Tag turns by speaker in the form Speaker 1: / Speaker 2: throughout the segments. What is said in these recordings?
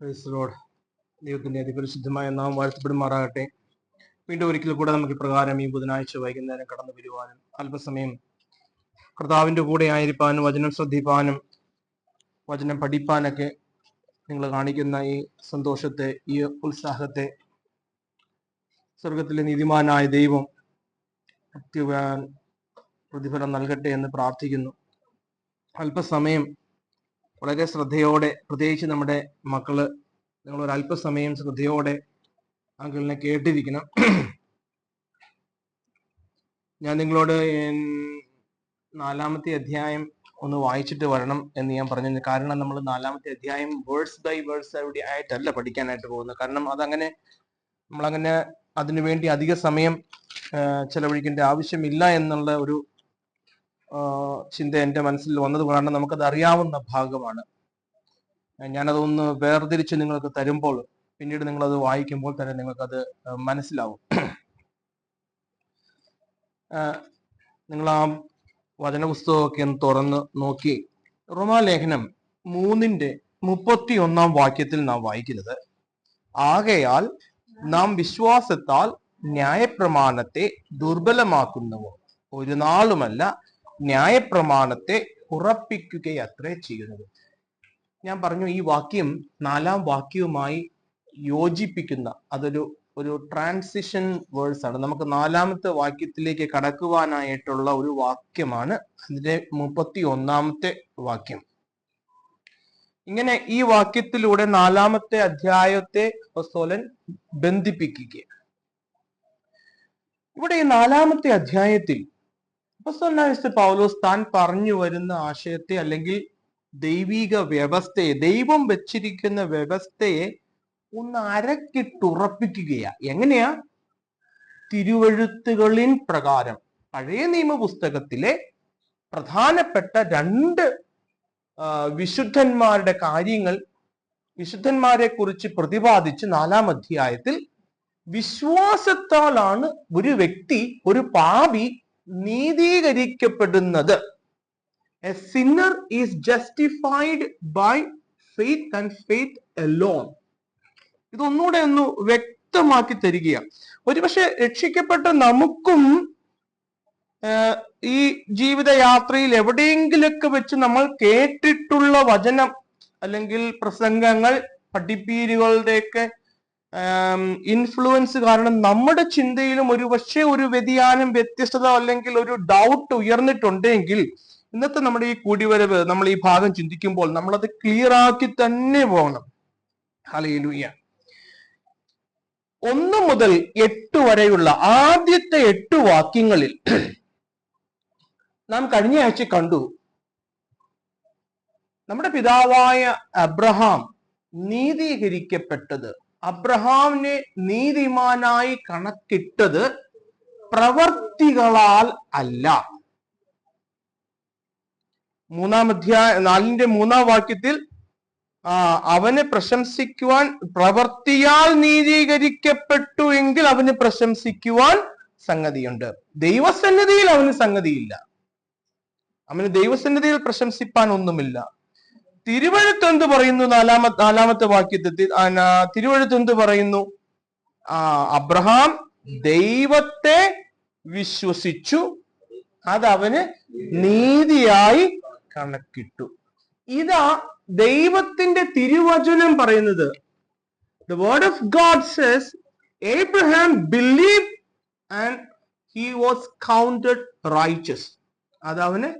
Speaker 1: Praise Lord. ദൈവത്തിന്റെ അതിപരിശുദ്ധമായ നാം വാഴ്ത്തപ്പെടുമാറാകട്ടെ. വീണ്ടും ഒരിക്കൽ കൂടെ നമുക്ക് ഇപ്രകാരം ഈ ബുധനാഴ്ച വൈകുന്നേരം കടന്നു വരുവാനും അല്പസമയം കർത്താവിന്റെ കൂടെ ആയിരിക്കാനും വചനം ശ്രദ്ധിപ്പാനും വചനം പഠിപ്പാനൊക്കെ നിങ്ങൾ കാണിക്കുന്ന ഈ സന്തോഷത്തെ, ഈ ഉത്സാഹത്തെ സ്വർഗത്തിലെ നീതിമാനായ ദൈവം പ്രതിഫലം നൽകട്ടെ എന്ന് പ്രാർത്ഥിക്കുന്നു. അല്പസമയം വളരെ ശ്രദ്ധയോടെ, പ്രത്യേകിച്ച് നമ്മുടെ മക്കള്, നിങ്ങൾ ഒരു അല്പസമയം ശ്രദ്ധയോടെ അങ്കിളിനെ കേട്ടിരിക്കണം. ഞാൻ നിങ്ങളോട് 4-ാമത്തെ അധ്യായം ഒന്ന് വായിച്ചിട്ട് വരണം എന്ന് ഞാൻ പറഞ്ഞു. കാരണം നമ്മൾ 4-ാമത്തെ അധ്യായം വേഴ്സ് ബൈ വേഴ്സ് അവിടെ ആയിട്ടല്ല പഠിക്കാനായിട്ട് പോകുന്നത്. കാരണം അതങ്ങനെ നമ്മളങ്ങനെ അതിനുവേണ്ടി അധിക സമയം ചെലവഴിക്കേണ്ട ആവശ്യമില്ല എന്നുള്ള ഒരു ചിന്ത എൻ്റെ മനസ്സിൽ വന്നത് കാരണം നമുക്കത് അറിയാവുന്ന ഭാഗമാണ്. ഞാനതൊന്ന് വേർതിരിച്ച് നിങ്ങൾക്ക് തരുമ്പോൾ പിന്നീട് നിങ്ങളത് വായിക്കുമ്പോൾ തന്നെ നിങ്ങൾക്കത് മനസ്സിലാവും. നിങ്ങൾ ആ വചനപുസ്തകമൊക്കെ ഒന്ന് തുറന്ന് നോക്കി റോമാലേഖനം 3:31 വാക്യത്തിൽ നാം വായിക്കുന്നത്, ആകയാൽ നാം വിശ്വാസത്താൽ ന്യായപ്രമാണത്തെ ദുർബലമാക്കുന്നവോ ഒരു നാളുമല്ല, ന്യായപ്രമാണത്തെ ഉറപ്പിക്കുകയത്രേ ചെയ്യുന്നത്. ഞാൻ പറഞ്ഞു, ഈ വാക്യം 4-ാം വാക്യവുമായി യോജിപ്പിക്കുന്ന ഒരു ട്രാൻസിഷൻ വേഴ്സ് ആണ്. നമുക്ക് 4-ാമത്തെ വാക്യത്തിലേക്ക് കടക്കുവാനായിട്ടുള്ള ഒരു വാക്യമാണ് അതിന്റെ 31-ാമത്തെ വാക്യം. ഇങ്ങനെ ഈ വാക്യത്തിലൂടെ 4-ാമത്തെ അധ്യായത്തെ അപ്പോസ്തലൻ ബന്ധിപ്പിക്കുകയാണ്. ഇവിടെ ഈ 4-ാമത്തെ അധ്യായത്തിൽ അപ്പോസ്തലനായ പൗലോസ് താൻ പറഞ്ഞു വരുന്ന ആശയത്തെ, അല്ലെങ്കിൽ ദൈവിക വ്യവസ്ഥയെ, ദൈവം വെച്ചിരിക്കുന്ന വ്യവസ്ഥയെ ഒന്ന് അരക്കിട്ടുറപ്പിക്കുകയാ. എങ്ങനെയാ? തിരുവെഴുത്തുകളിൻ പ്രകാരം പഴയ നിയമപുസ്തകത്തിലെ പ്രധാനപ്പെട്ട 2 വിശുദ്ധന്മാരുടെ കാര്യങ്ങൾ, വിശുദ്ധന്മാരെ കുറിച്ച് പ്രതിപാദിച്ച് 4-ാം അധ്യായത്തിൽ വിശ്വാസത്താലാണ് ഒരു വ്യക്തി, ഒരു പാപി നീതീകരിക്കപ്പെടുന്നത്. A sinner is justified by faith and faith alone. ഇതൊന്നുകൂടെ ഒന്ന് വ്യക്തമാക്കി തരികയാണ്. ഒരുപക്ഷെ രക്ഷിക്കപ്പെട്ട നമുക്കും ഈ ജീവിതയാത്രയിൽ എവിടെയെങ്കിലൊക്കെ വെച്ച് നമ്മൾ കേട്ടിട്ടുള്ള വചനം അല്ലെങ്കിൽ പ്രസംഗങ്ങൾ, പഠിപ്പീരുകളുടെയൊക്കെ ഇൻഫ്ലുവൻസ് കാരണം നമ്മുടെ ചിന്തയിലും ഒരുപക്ഷെ ഒരു വ്യതിയാനം, വ്യത്യസ്തത അല്ലെങ്കിൽ ഒരു ഡൗട്ട് ഉയർന്നിട്ടുണ്ടെങ്കിൽ ഇന്നത്തെ നമ്മുടെ ഈ കൂടിവരവ്, നമ്മൾ ഈ ഭാഗം ചിന്തിക്കുമ്പോൾ നമ്മളത് ക്ലിയർ ആക്കി തന്നെ പോകണം. ഹല്ലേലൂയ. 1 മുതൽ 8 വരെയുള്ള ആദ്യത്തെ 8 വാക്യങ്ങളിൽ നാം കഴിഞ്ഞ ആഴ്ച കണ്ടു, നമ്മുടെ പിതാവായ അബ്രഹാം നീതീകരിക്കപ്പെട്ടത്, അബ്രഹാമിനെ നീതിമാനായി കണക്കിട്ടത് പ്രവർത്തികളാൽ അല്ല. 4-ാം വാക്യത്തിൽ അവനെ പ്രശംസിക്കുവാൻ, പ്രവർത്തിയാൽ നീതീകരിക്കപ്പെട്ടു എങ്കിൽ അവന് പ്രശംസിക്കുവാൻ സംഗതിയുണ്ട്. ദൈവസന്നിധിയിൽ അവന് സംഗതിയില്ല, അവന് ദൈവസന്നിധിയിൽ പ്രശംസിപ്പാൻ ഒന്നുമില്ല. തിരുവെഴുത്ത് എന്ത് പറയുന്നു? 4-ാമത്തെ വാക്യത്തിൽ തിരുവെഴുത്ത് എന്ത് പറയുന്നു? അബ്രഹാം ദൈവത്തെ വിശ്വസിച്ചു, അതവന് നീതിയായി കണക്കിട്ടു. ഇതാ ദൈവത്തിന്റെ തിരുവചനം പറയുന്നത്. The word of God says Abraham believed and he was counted righteous. അതവന്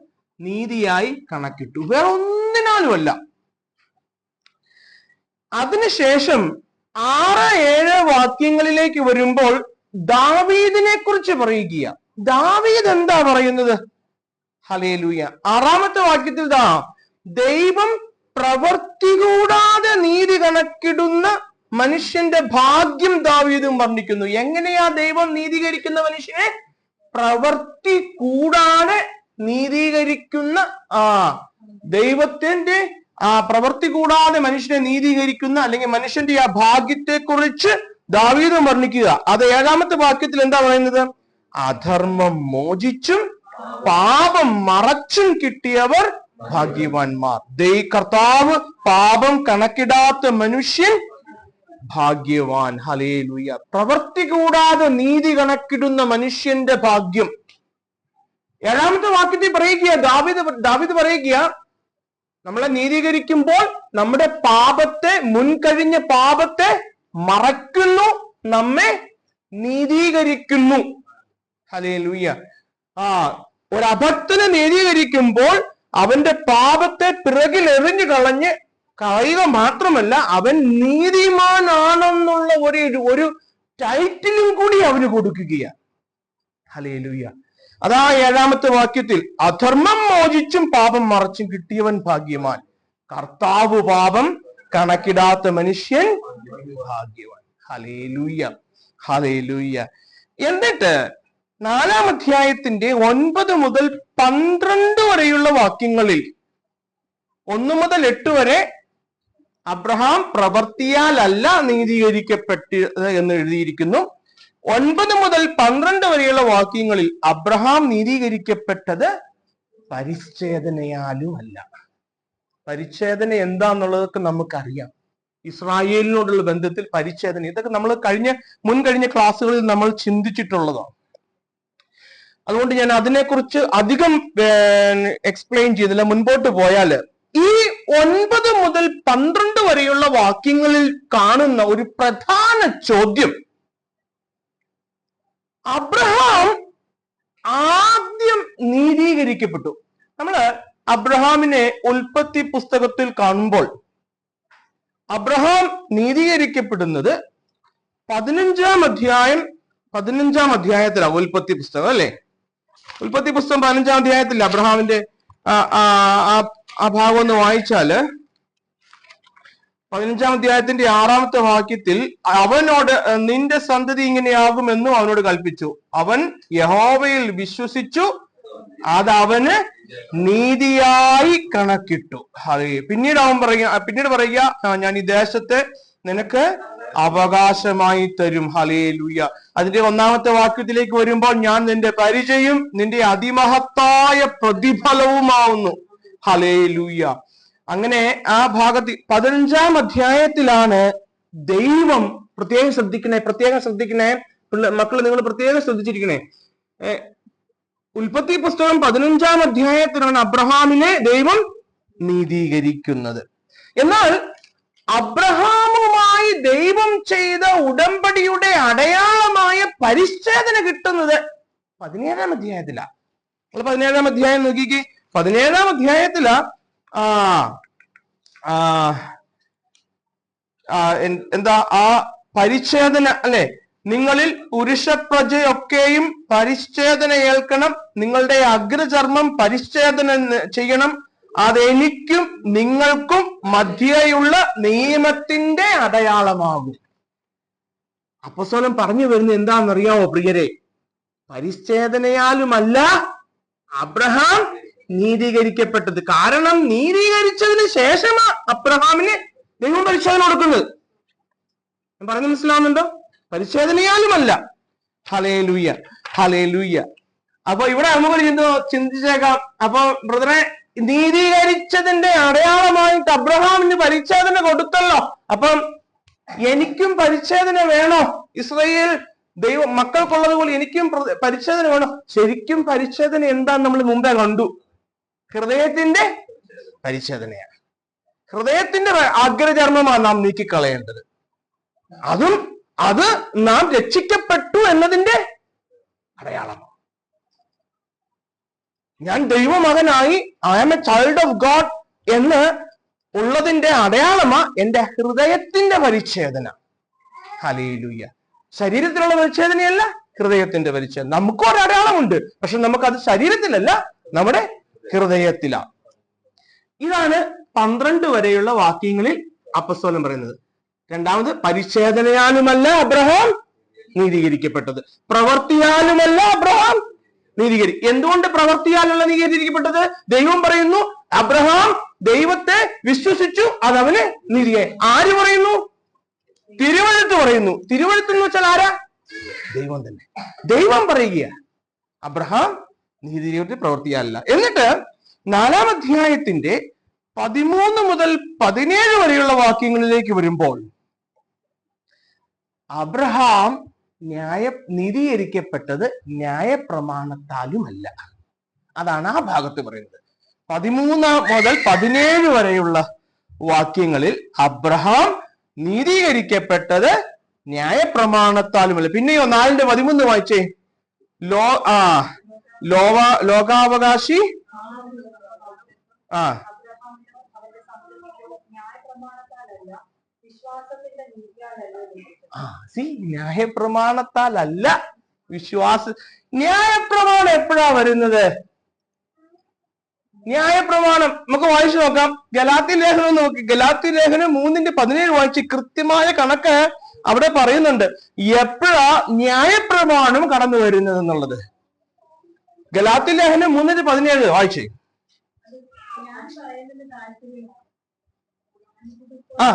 Speaker 1: നീതിയായി കണക്കിട്ടു, വേറെ ഒന്നിനാലുമല്ല. അതിനുശേഷം 6-7 വാക്യങ്ങളിലേക്ക് വരുമ്പോൾ ദാവീദിനെ കുറിച്ച് പറയുക. ദാവീദ് എന്താ പറയുന്നത്? ഹല്ലേലൂയ. 6-ാമത്തെ വാക്യത്തിൽ ദൈവം പ്രവൃത്തി കൂടാതെ നീതി കണക്കിടുന്ന മനുഷ്യന്റെ ഭാഗ്യം ദാവീദും വർണ്ണിക്കുന്നു. എങ്ങനെയാ ദൈവം നീതീകരിക്കുന്ന മനുഷ്യനെ? പ്രവൃത്തി കൂടാതെ നീതീകരിക്കുന്ന ദൈവത്തിന്റെ പ്രവൃത്തി കൂടാതെ മനുഷ്യനെ നീതീകരിക്കുന്ന, അല്ലെങ്കിൽ മനുഷ്യന്റെ ആ ഭാഗ്യത്തെ കുറിച്ച് ദാവീദും വർണ്ണിക്കുക. അത് 7-ാമത്തെ വാക്യത്തിൽ എന്താ പറയുന്നത്? അധർമ്മം മോചിച്ചും പാപം മറച്ചും കിട്ടിയവർ ഭാഗ്യവാന്മാർ. കർത്താവ് പാപം കണക്കിടാത്ത മനുഷ്യൻ ഭാഗ്യവാൻ. ഹല്ലേലൂയ. പ്രവൃത്തി കൂടാതെ നീതി കണക്കിടുന്ന മനുഷ്യന്റെ ഭാഗ്യം. 7-ാമത്തെ വാക്യത്തിൽ പറയുക, ദാവീദ് പറയുക, നമ്മളെ നീതീകരിക്കുമ്പോൾ നമ്മുടെ പാപത്തെ, മുൻകഴിഞ്ഞ പാപത്തെ മറയ്ക്കുന്നു, നമ്മെ നീതീകരിക്കുന്നു. ഹല്ലേലൂയ. ഒരു അഭക്തനെ നീതീകരിക്കുമ്പോൾ അവന്റെ പാപത്തെ പിറകിൽ എറിഞ്ഞു കളയുക മാത്രമല്ല, അവൻ നീതിമാനാണെന്നുള്ള ഒരു ടൈറ്റിലും കൂടി അവന് കൊടുക്കുകയാണ്. ഹല്ലേലൂയ. അതാ 7-ാമത്തെ വാക്യത്തിൽ, അധർമ്മം മോചിച്ചും പാപം മറച്ചും കിട്ടിയവൻ ഭാഗ്യവാൻ. കർത്താവ് പാപം കണക്കിടാത്ത മനുഷ്യൻ ഭാഗ്യവാൻ. ഹല്ലേലൂയ. ഹല്ലേലൂയ. എന്നിട്ട് 4-ാം അധ്യായത്തിന്റെ 9 മുതൽ 12 വരെയുള്ള വാക്യങ്ങളിൽ 1 മുതൽ 8 വരെ അബ്രഹാം പ്രവൃത്തിയാലല്ല നീതീകരിക്കപ്പെട്ടത് എന്ന് എഴുതിയിരിക്കുന്നു. 9 മുതൽ 12 വരെയുള്ള വാക്യങ്ങളിൽ അബ്രഹാം നീതീകരിക്കപ്പെട്ടത് പരിച്ഛേദനയാലും അല്ല. പരിച്ഛേദന എന്താന്നുള്ളതൊക്കെ നമുക്കറിയാം. ഇസ്രായേലിനോടുള്ള ബന്ധത്തിൽ പരിച്ഛേദന, ഇതൊക്കെ നമ്മൾ മുൻകഴിഞ്ഞ ക്ലാസ്സുകളിൽ നമ്മൾ ചിന്തിച്ചിട്ടുള്ളതാണ്. അതുകൊണ്ട് ഞാൻ അതിനെക്കുറിച്ച് അധികം എക്സ്പ്ലെയിൻ ചെയ്തില്ല. മുൻപോട്ട് പോയാൽ ഈ 9 മുതൽ 12 വരെയുള്ള വാക്യങ്ങളിൽ കാണുന്ന ഒരു പ്രധാന ചോദ്യം, അബ്രഹാം ആദ്യം നീതീകരിക്കപ്പെട്ടു. നമ്മള് അബ്രഹാമിനെ ഉൽപ്പത്തി പുസ്തകത്തിൽ കാണുമ്പോൾ അബ്രഹാം നീതീകരിക്കപ്പെടുന്നത് 15-ാം അധ്യായത്തിലാണ്. ഉൽപ്പത്തി പുസ്തകം അല്ലെ? ഉൽപ്പത്തി പുസ്തകം 15-ാം അധ്യായത്തിൽ അബ്രഹാമിന്റെ ആ ഭാഗം ഒന്ന് വായിച്ചാല് 15-ാം അധ്യായത്തിന്റെ 6-ാമത്തെ വാക്യത്തിൽ അവനോട് നിന്റെ സന്തതി ഇങ്ങനെയാകുമെന്നും അവനോട് കൽപ്പിച്ചു. അവൻ യഹോവയിൽ വിശ്വസിച്ചു, അത് അവന് നീതിയായി കണക്കിട്ടു. പിന്നീട് പറയുക, ഞാൻ ഈ ദേശത്തെ നിനക്ക് അവകാശമായി തരും. ഹല്ലേലൂയ. അതിന്റെ 1-ാമത്തെ വാക്യത്തിലേക്ക് വരുമ്പോൾ, ഞാൻ നിന്റെ പരിചയം നിന്റെ അതിമഹത്തായ പ്രതിഫലവുമാവുന്നു. ഹല്ലേലൂയ. അങ്ങനെ ആ ഭാഗത്ത് 15-ാം അധ്യായത്തിലാണ് ദൈവം, പ്രത്യേകം ശ്രദ്ധിക്കണേ മക്കള്, നിങ്ങൾ പ്രത്യേകം ശ്രദ്ധിച്ചിരിക്കണേ. ഉൽപ്പത്തി പുസ്തകം 15-ാം അധ്യായത്തിലാണ് അബ്രഹാമിനെ ദൈവം നീതീകരിക്കുന്നത്. എന്നാൽ അബ്രഹാമുമായി ദൈവം ചെയ്ത ഉടമ്പടിയുടെ അടയാളമായ പരിച്ഛേദന കിട്ടുന്നത് 17-ാം അധ്യായത്തിലാണ്. 17-ാം അധ്യായം നോക്കിക്കേ. 17-ാം അധ്യായത്തിലാ എന്താ ആ പരിച്ഛേദന അല്ലെ? നിങ്ങളിൽ പുരുഷപ്രജയൊക്കെയും പരിച്ഛേദന ഏൽക്കണം, നിങ്ങളുടെ അഗ്രചർമ്മം പരിച്ഛേദന ചെയ്യണം, അതെനിക്കും നിങ്ങൾക്കും മധ്യേയുള്ള നിയമത്തിന്റെ അടയാളമാകും. അപ്പോസ്തലൻ പറഞ്ഞു വരുന്നത് എന്താണെന്നറിയാമോ പ്രിയരെ? പരിച്ഛേദനയാലുമല്ല അബ്രഹാം നീതീകരിക്കപ്പെട്ടത്. കാരണം നീതീകരിച്ചതിന് ശേഷമാ അബ്രഹാമിന് ദൈവം പരിച്ഛേദന കൊടുക്കുന്നത്. ഞാൻ പറഞ്ഞു മനസ്സിലാവുന്നുണ്ടോ? പരിച്ഛേദനയാലുമല്ല. ഹല്ലേലൂയ. ഹല്ലേലൂയ. അപ്പൊ ഇവിടെ നമുക്ക് ചിന്തിച്ചേക്കാം, അപ്പൊ ബ്രദറെ, നീതീകരിച്ചതിന്റെ അടയാളമായിട്ട് അബ്രഹാമിന് പരിച്ഛേദന കൊടുത്തല്ലോ, അപ്പം എനിക്കും പരിച്ഛേദന വേണോ? ഇസ്രായേൽ ദൈവ മക്കൾക്കുള്ളത് പോലെ എനിക്കും പരിച്ഛേദന വേണോ? ശരിക്കും പരിച്ഛേദന എന്താന്ന് നമ്മൾ മുമ്പേ കണ്ടു. ഹൃദയത്തിന്റെ പരിച്ഛേദനയാണ്. ഹൃദയത്തിന്റെ അഗ്രചർമ്മമാണ് നാം നീക്കിക്കളയേണ്ടത്. അത് നാം രക്ഷിക്കപ്പെട്ടു എന്നതിന്റെ അടയാളമാണ്. ഞാൻ ദൈവമകനായി, I am a child of God എന്ന് ഉള്ളതിന്റെ അടയാളമാ എന്റെ ഹൃദയത്തിന്റെ പരിച്ഛേദന. ഹല്ലേലൂയ. ശരീരത്തിലുള്ള പരിച്ഛേദനയല്ല, ഹൃദയത്തിന്റെ പരിച്ഛേദന. നമുക്കും ഒരു അടയാളമുണ്ട്, പക്ഷെ നമുക്കത് ശരീരത്തിലല്ല, നമ്മുടെ ഹൃദയത്തിലാണ്. ഇതാണ് 12 വരെയുള്ള വാക്യങ്ങളിൽ അപ്പോസ്തലൻ പറയുന്നത്. രണ്ടാമത്, പരിച്ഛേദനയാലുമല്ല അബ്രഹാം നീതീകരിക്കപ്പെട്ടത്, പ്രവൃത്തിയാലുമല്ല അബ്രഹാം എന്തുകൊണ്ട് പ്രവൃത്തിയാലുള്ള നീതീകരിക്കപ്പെട്ടത്? ദൈവം പറയുന്നു അബ്രഹാം ദൈവത്തെ വിശ്വസിച്ചു, അതവന് നീതിയായി. ആര് പറയുന്നു? തിരുവെഴുത്ത് പറയുന്നു. തിരുവെഴുത്ത് എന്ന് വെച്ചാൽ ആരാ? ദൈവം തന്നെ. ദൈവം പറയുക അബ്രഹാം നീതീകരിക്കപ്പെട്ട പ്രവൃത്തിയാലല്ല. എന്നിട്ട് 4-ാം അധ്യായത്തിന്റെ 13 മുതൽ 17 വരെയുള്ള വാക്യങ്ങളിലേക്ക് വരുമ്പോൾ അബ്രഹാം നീതീകരിക്കപ്പെട്ടത് ന്യായപ്രമാണത്താലുമല്ല. അതാണ് ആ ഭാഗത്ത് പറയുന്നത്. 13 മുതൽ 17 വരെയുള്ള വാക്യങ്ങളിൽ അബ്രഹാം നീതീകരിക്കപ്പെട്ടത് ന്യായപ്രമാണത്താലുമല്ല. പിന്നെയോ 4:13 വായിച്ചേ. ലോകാവകാശി ന്യായപ്രമാണത്താലല്ല ന്യായപ്രമാണം എപ്പോഴാ വരുന്നത്? ന്യായപ്രമാണം നമുക്ക് വായിച്ചു നോക്കാം. ഗലാത്യ ലേഖനം നോക്കി. ഗലാത്യ ലേഖനം 3:17 വായിച്ച് കൃത്യമായ കണക്ക് അവിടെ പറയുന്നുണ്ട് എപ്പോഴാ ന്യായപ്രമാണം കടന്നു വരുന്നത് എന്നുള്ളത്. ഗലാത്യ ലേഖനം 3:17 വായിച്ചേ. ആ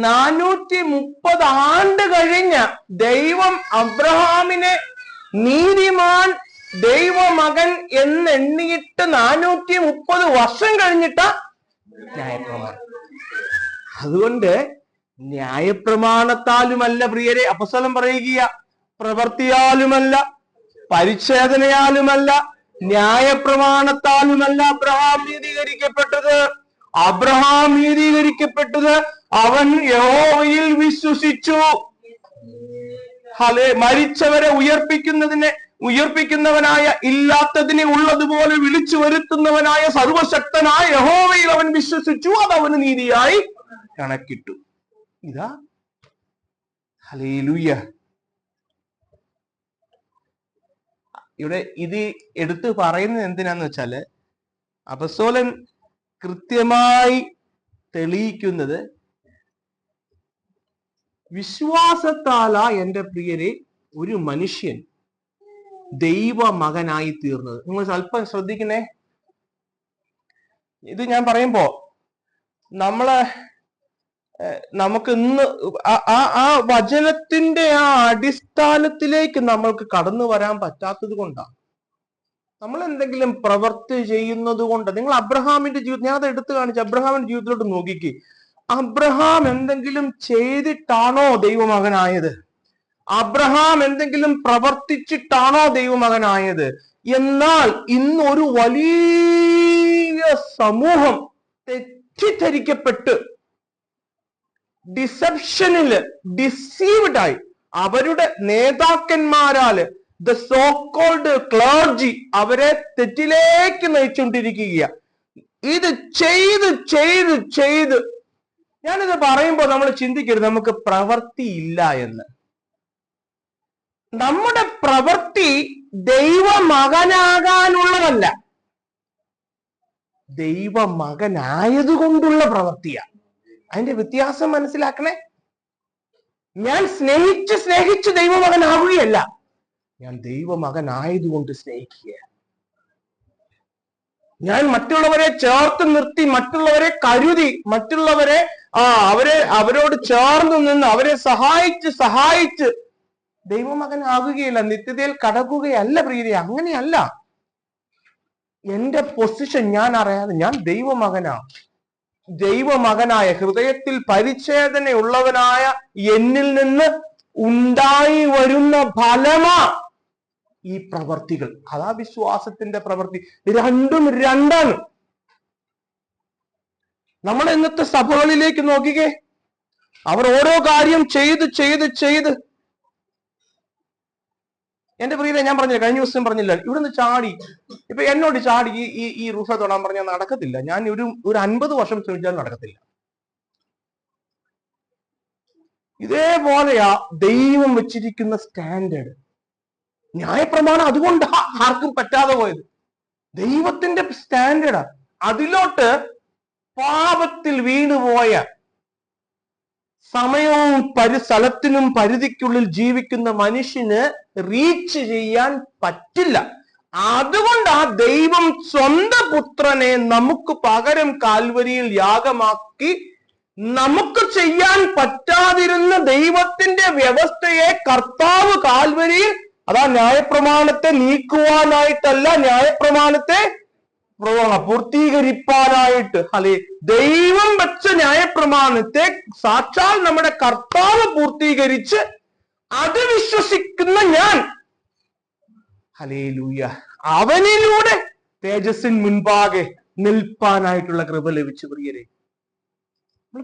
Speaker 1: 430 ആണ്ട് കഴിഞ്ഞ ദൈവം അബ്രഹാമിനെ നീതിമാൻ ദൈവമകൻ എന്നെണ്ണിയിട്ട് 430 വർഷം കഴിഞ്ഞിട്ട ന്യായപ്രമാണം. അതുകൊണ്ട് ന്യായപ്രമാണത്താലുമല്ല പ്രിയരെ, അപ്പോസ്തലൻ പറയുക, പ്രവൃത്തിയാലുമല്ല, പരിച്ഛേദനയാലുമല്ല, ന്യായപ്രമാണത്താലുമല്ല അബ്രഹാം നീതീകരിക്കപ്പെട്ടത്. അബ്രഹാം നീതീകരിക്കപ്പെട്ടത് അവൻ യഹോവയിൽ വിശ്വസിച്ചു. മരിച്ചവരെ ഉയർപ്പിക്കുന്നവനായ, ഇല്ലാത്തതിനെ ഉള്ളതുപോലെ വിളിച്ചു വരുത്തുന്നവനായ സർവശക്തനായ യഹോവയിൽ അവൻ വിശ്വസിച്ചു. അത് അവന് നീതിയായി കണക്കിട്ടു. ഇതാ ഹല്ലേലൂയ. ഇവിടെ ഇത് എടുത്തു പറയുന്നത് എന്തിനാന്ന് വെച്ചാല് അപ്പോസ്തലൻ കൃത്യമായി തെളിയിക്കുന്നത് വിശ്വാസത്താലാ എന്റെ പ്രിയരെ ഒരു മനുഷ്യൻ ദൈവമകനായി തീർന്നത്. നിങ്ങൾ സ്വല്പം ശ്രദ്ധിക്കണേ. ഇത് ഞാൻ പറയുമ്പോ നമുക്ക് ഇന്ന് ആ വചനത്തിന്റെ ആ അടിസ്ഥാനത്തിലേക്ക് നമ്മൾക്ക് കടന്നു വരാൻ പറ്റാത്തത് കൊണ്ടാണ്. നമ്മൾ എന്തെങ്കിലും പ്രവൃത്തി ചെയ്യുന്നത് കൊണ്ട്. നിങ്ങൾ അബ്രഹാമിന്റെ ജീവിതം, ഞാൻ അത് എടുത്തു കാണിച്ചു. അബ്രഹാമിന്റെ ജീവിതത്തിലോട്ട് നോക്കിക്ക്. അബ്രഹാം എന്തെങ്കിലും ചെയ്തിട്ടാണോ ദൈവമകനായത്? അബ്രഹാം എന്തെങ്കിലും പ്രവർത്തിച്ചിട്ടാണോ ദൈവമകനായത്? എന്നാൽ ഇന്നൊരു വലിയ സമൂഹം തെറ്റിദ്ധരിക്കപ്പെട്ട് ഡിസീവ്ഡായി അവരുടെ നേതാക്കന്മാരാല് ദ സോ കോൾഡ് ക്ലർജി അവരെ തെറ്റിലേക്ക് നയിച്ചുകൊണ്ടിരിക്കുക. ഇത് ചെയ്ത് ഞാനിത് പറയുമ്പോൾ നമ്മൾ ചിന്തിക്കരുത് നമുക്ക് പ്രവൃത്തി ഇല്ല എന്ന്. നമ്മുടെ പ്രവൃത്തി ദൈവമകനാകാനുള്ളതല്ല, ദൈവമകനായതുകൊണ്ടുള്ള പ്രവൃത്തിയാണ്. അതിന്റെ വ്യത്യാസം മനസ്സിലാക്കണേ. ഞാൻ സ്നേഹിച്ച് ദൈവമകനാവുകയല്ല, ഞാൻ ദൈവമകനായതുകൊണ്ട് സ്നേഹിക്കുക. ഞാൻ മറ്റുള്ളവരെ ചേർത്ത് നിർത്തി, മറ്റുള്ളവരെ കരുതി, മറ്റുള്ളവരെ അവരോട് ചേർന്ന് നിന്ന് അവരെ സഹായിച്ച് ദൈവമകനാകുകയില്ല, നിത്യതയിൽ കടക്കുകയല്ല പ്രിയരെ. അങ്ങനെയല്ല. എന്റെ പൊസിഷൻ ഞാൻ അറിയാതെ ഞാൻ ദൈവമകനായ ഹൃദയത്തിൽ പരിച്ഛേദനയുള്ളവനായ എന്നിൽ നിന്ന് ഉണ്ടായി വരുന്ന ഫലമാ ഈ പ്രവർത്തികൾ. അതാ വിശ്വാസത്തിന്റെ പ്രവൃത്തി. രണ്ടാണ്. നമ്മൾ ഇന്നത്തെ സഭകളിലേക്ക് നോക്കിക്കേ. അവർ ഓരോ കാര്യം ചെയ്ത് എന്റെ പ്രിയരെ, ഞാൻ പറഞ്ഞില്ല, കഴിഞ്ഞ ദിവസം പറഞ്ഞില്ല, ഇവിടുന്ന് ചാടി, ഇപ്പൊ എന്നോട് ചാടി ഈ റൂഫ തൊടാൻ പറഞ്ഞാൽ നടക്കത്തില്ല. ഞാൻ ഒരു 50 വർഷം ശ്രമിച്ചാൽ നടക്കത്തില്ല. ഇതേപോലെയാ ദൈവം വെച്ചിരിക്കുന്ന സ്റ്റാൻഡേർഡ്. ന്യായപ്രമാണം അതുകൊണ്ട് ആർക്കും പറ്റാതെ പോയത് ദൈവത്തിന്റെ സ്റ്റാൻഡേർഡാ. അതിലോട്ട് പാപത്തിൽ വീണുപോയ സമയവും സ്ഥലത്തിനും പരിധിക്കുള്ളിൽ ജീവിക്കുന്ന മനുഷ്യന് റീച്ച് ചെയ്യാൻ പറ്റില്ല. അതുകൊണ്ട് ആ ദൈവം സ്വന്തം പുത്രനെ നമുക്ക് പകരം കാൽവരിയിൽ യാഗമാക്കി നമുക്ക് ചെയ്യാൻ പറ്റാതിരുന്ന ദൈവത്തിന്റെ വ്യവസ്ഥയെ കർത്താവ് കാൽവരിയിൽ അതാ ന്യായപ്രമാണത്തെ നീക്കുവാനായിട്ടല്ല, ന്യായപ്രമാണത്തെ പൂർത്തീകരിപ്പാനായിട്ട്. അല്ലെ, ദൈവം വെച്ച ന്യായപ്രമാണത്തെ സാക്ഷാൽ നമ്മുടെ കർത്താവ് പൂർത്തീകരിച്ച് അത് വിശ്വസിക്കുന്ന ഞാൻ, ഹല്ലേലൂയ, അവനിലൂടെ തേജസ്സിൻ മുൻപാകെ നിൽപ്പാനായിട്ടുള്ള കൃപ ലഭിച്ചു. പ്രിയരെ, നമ്മൾ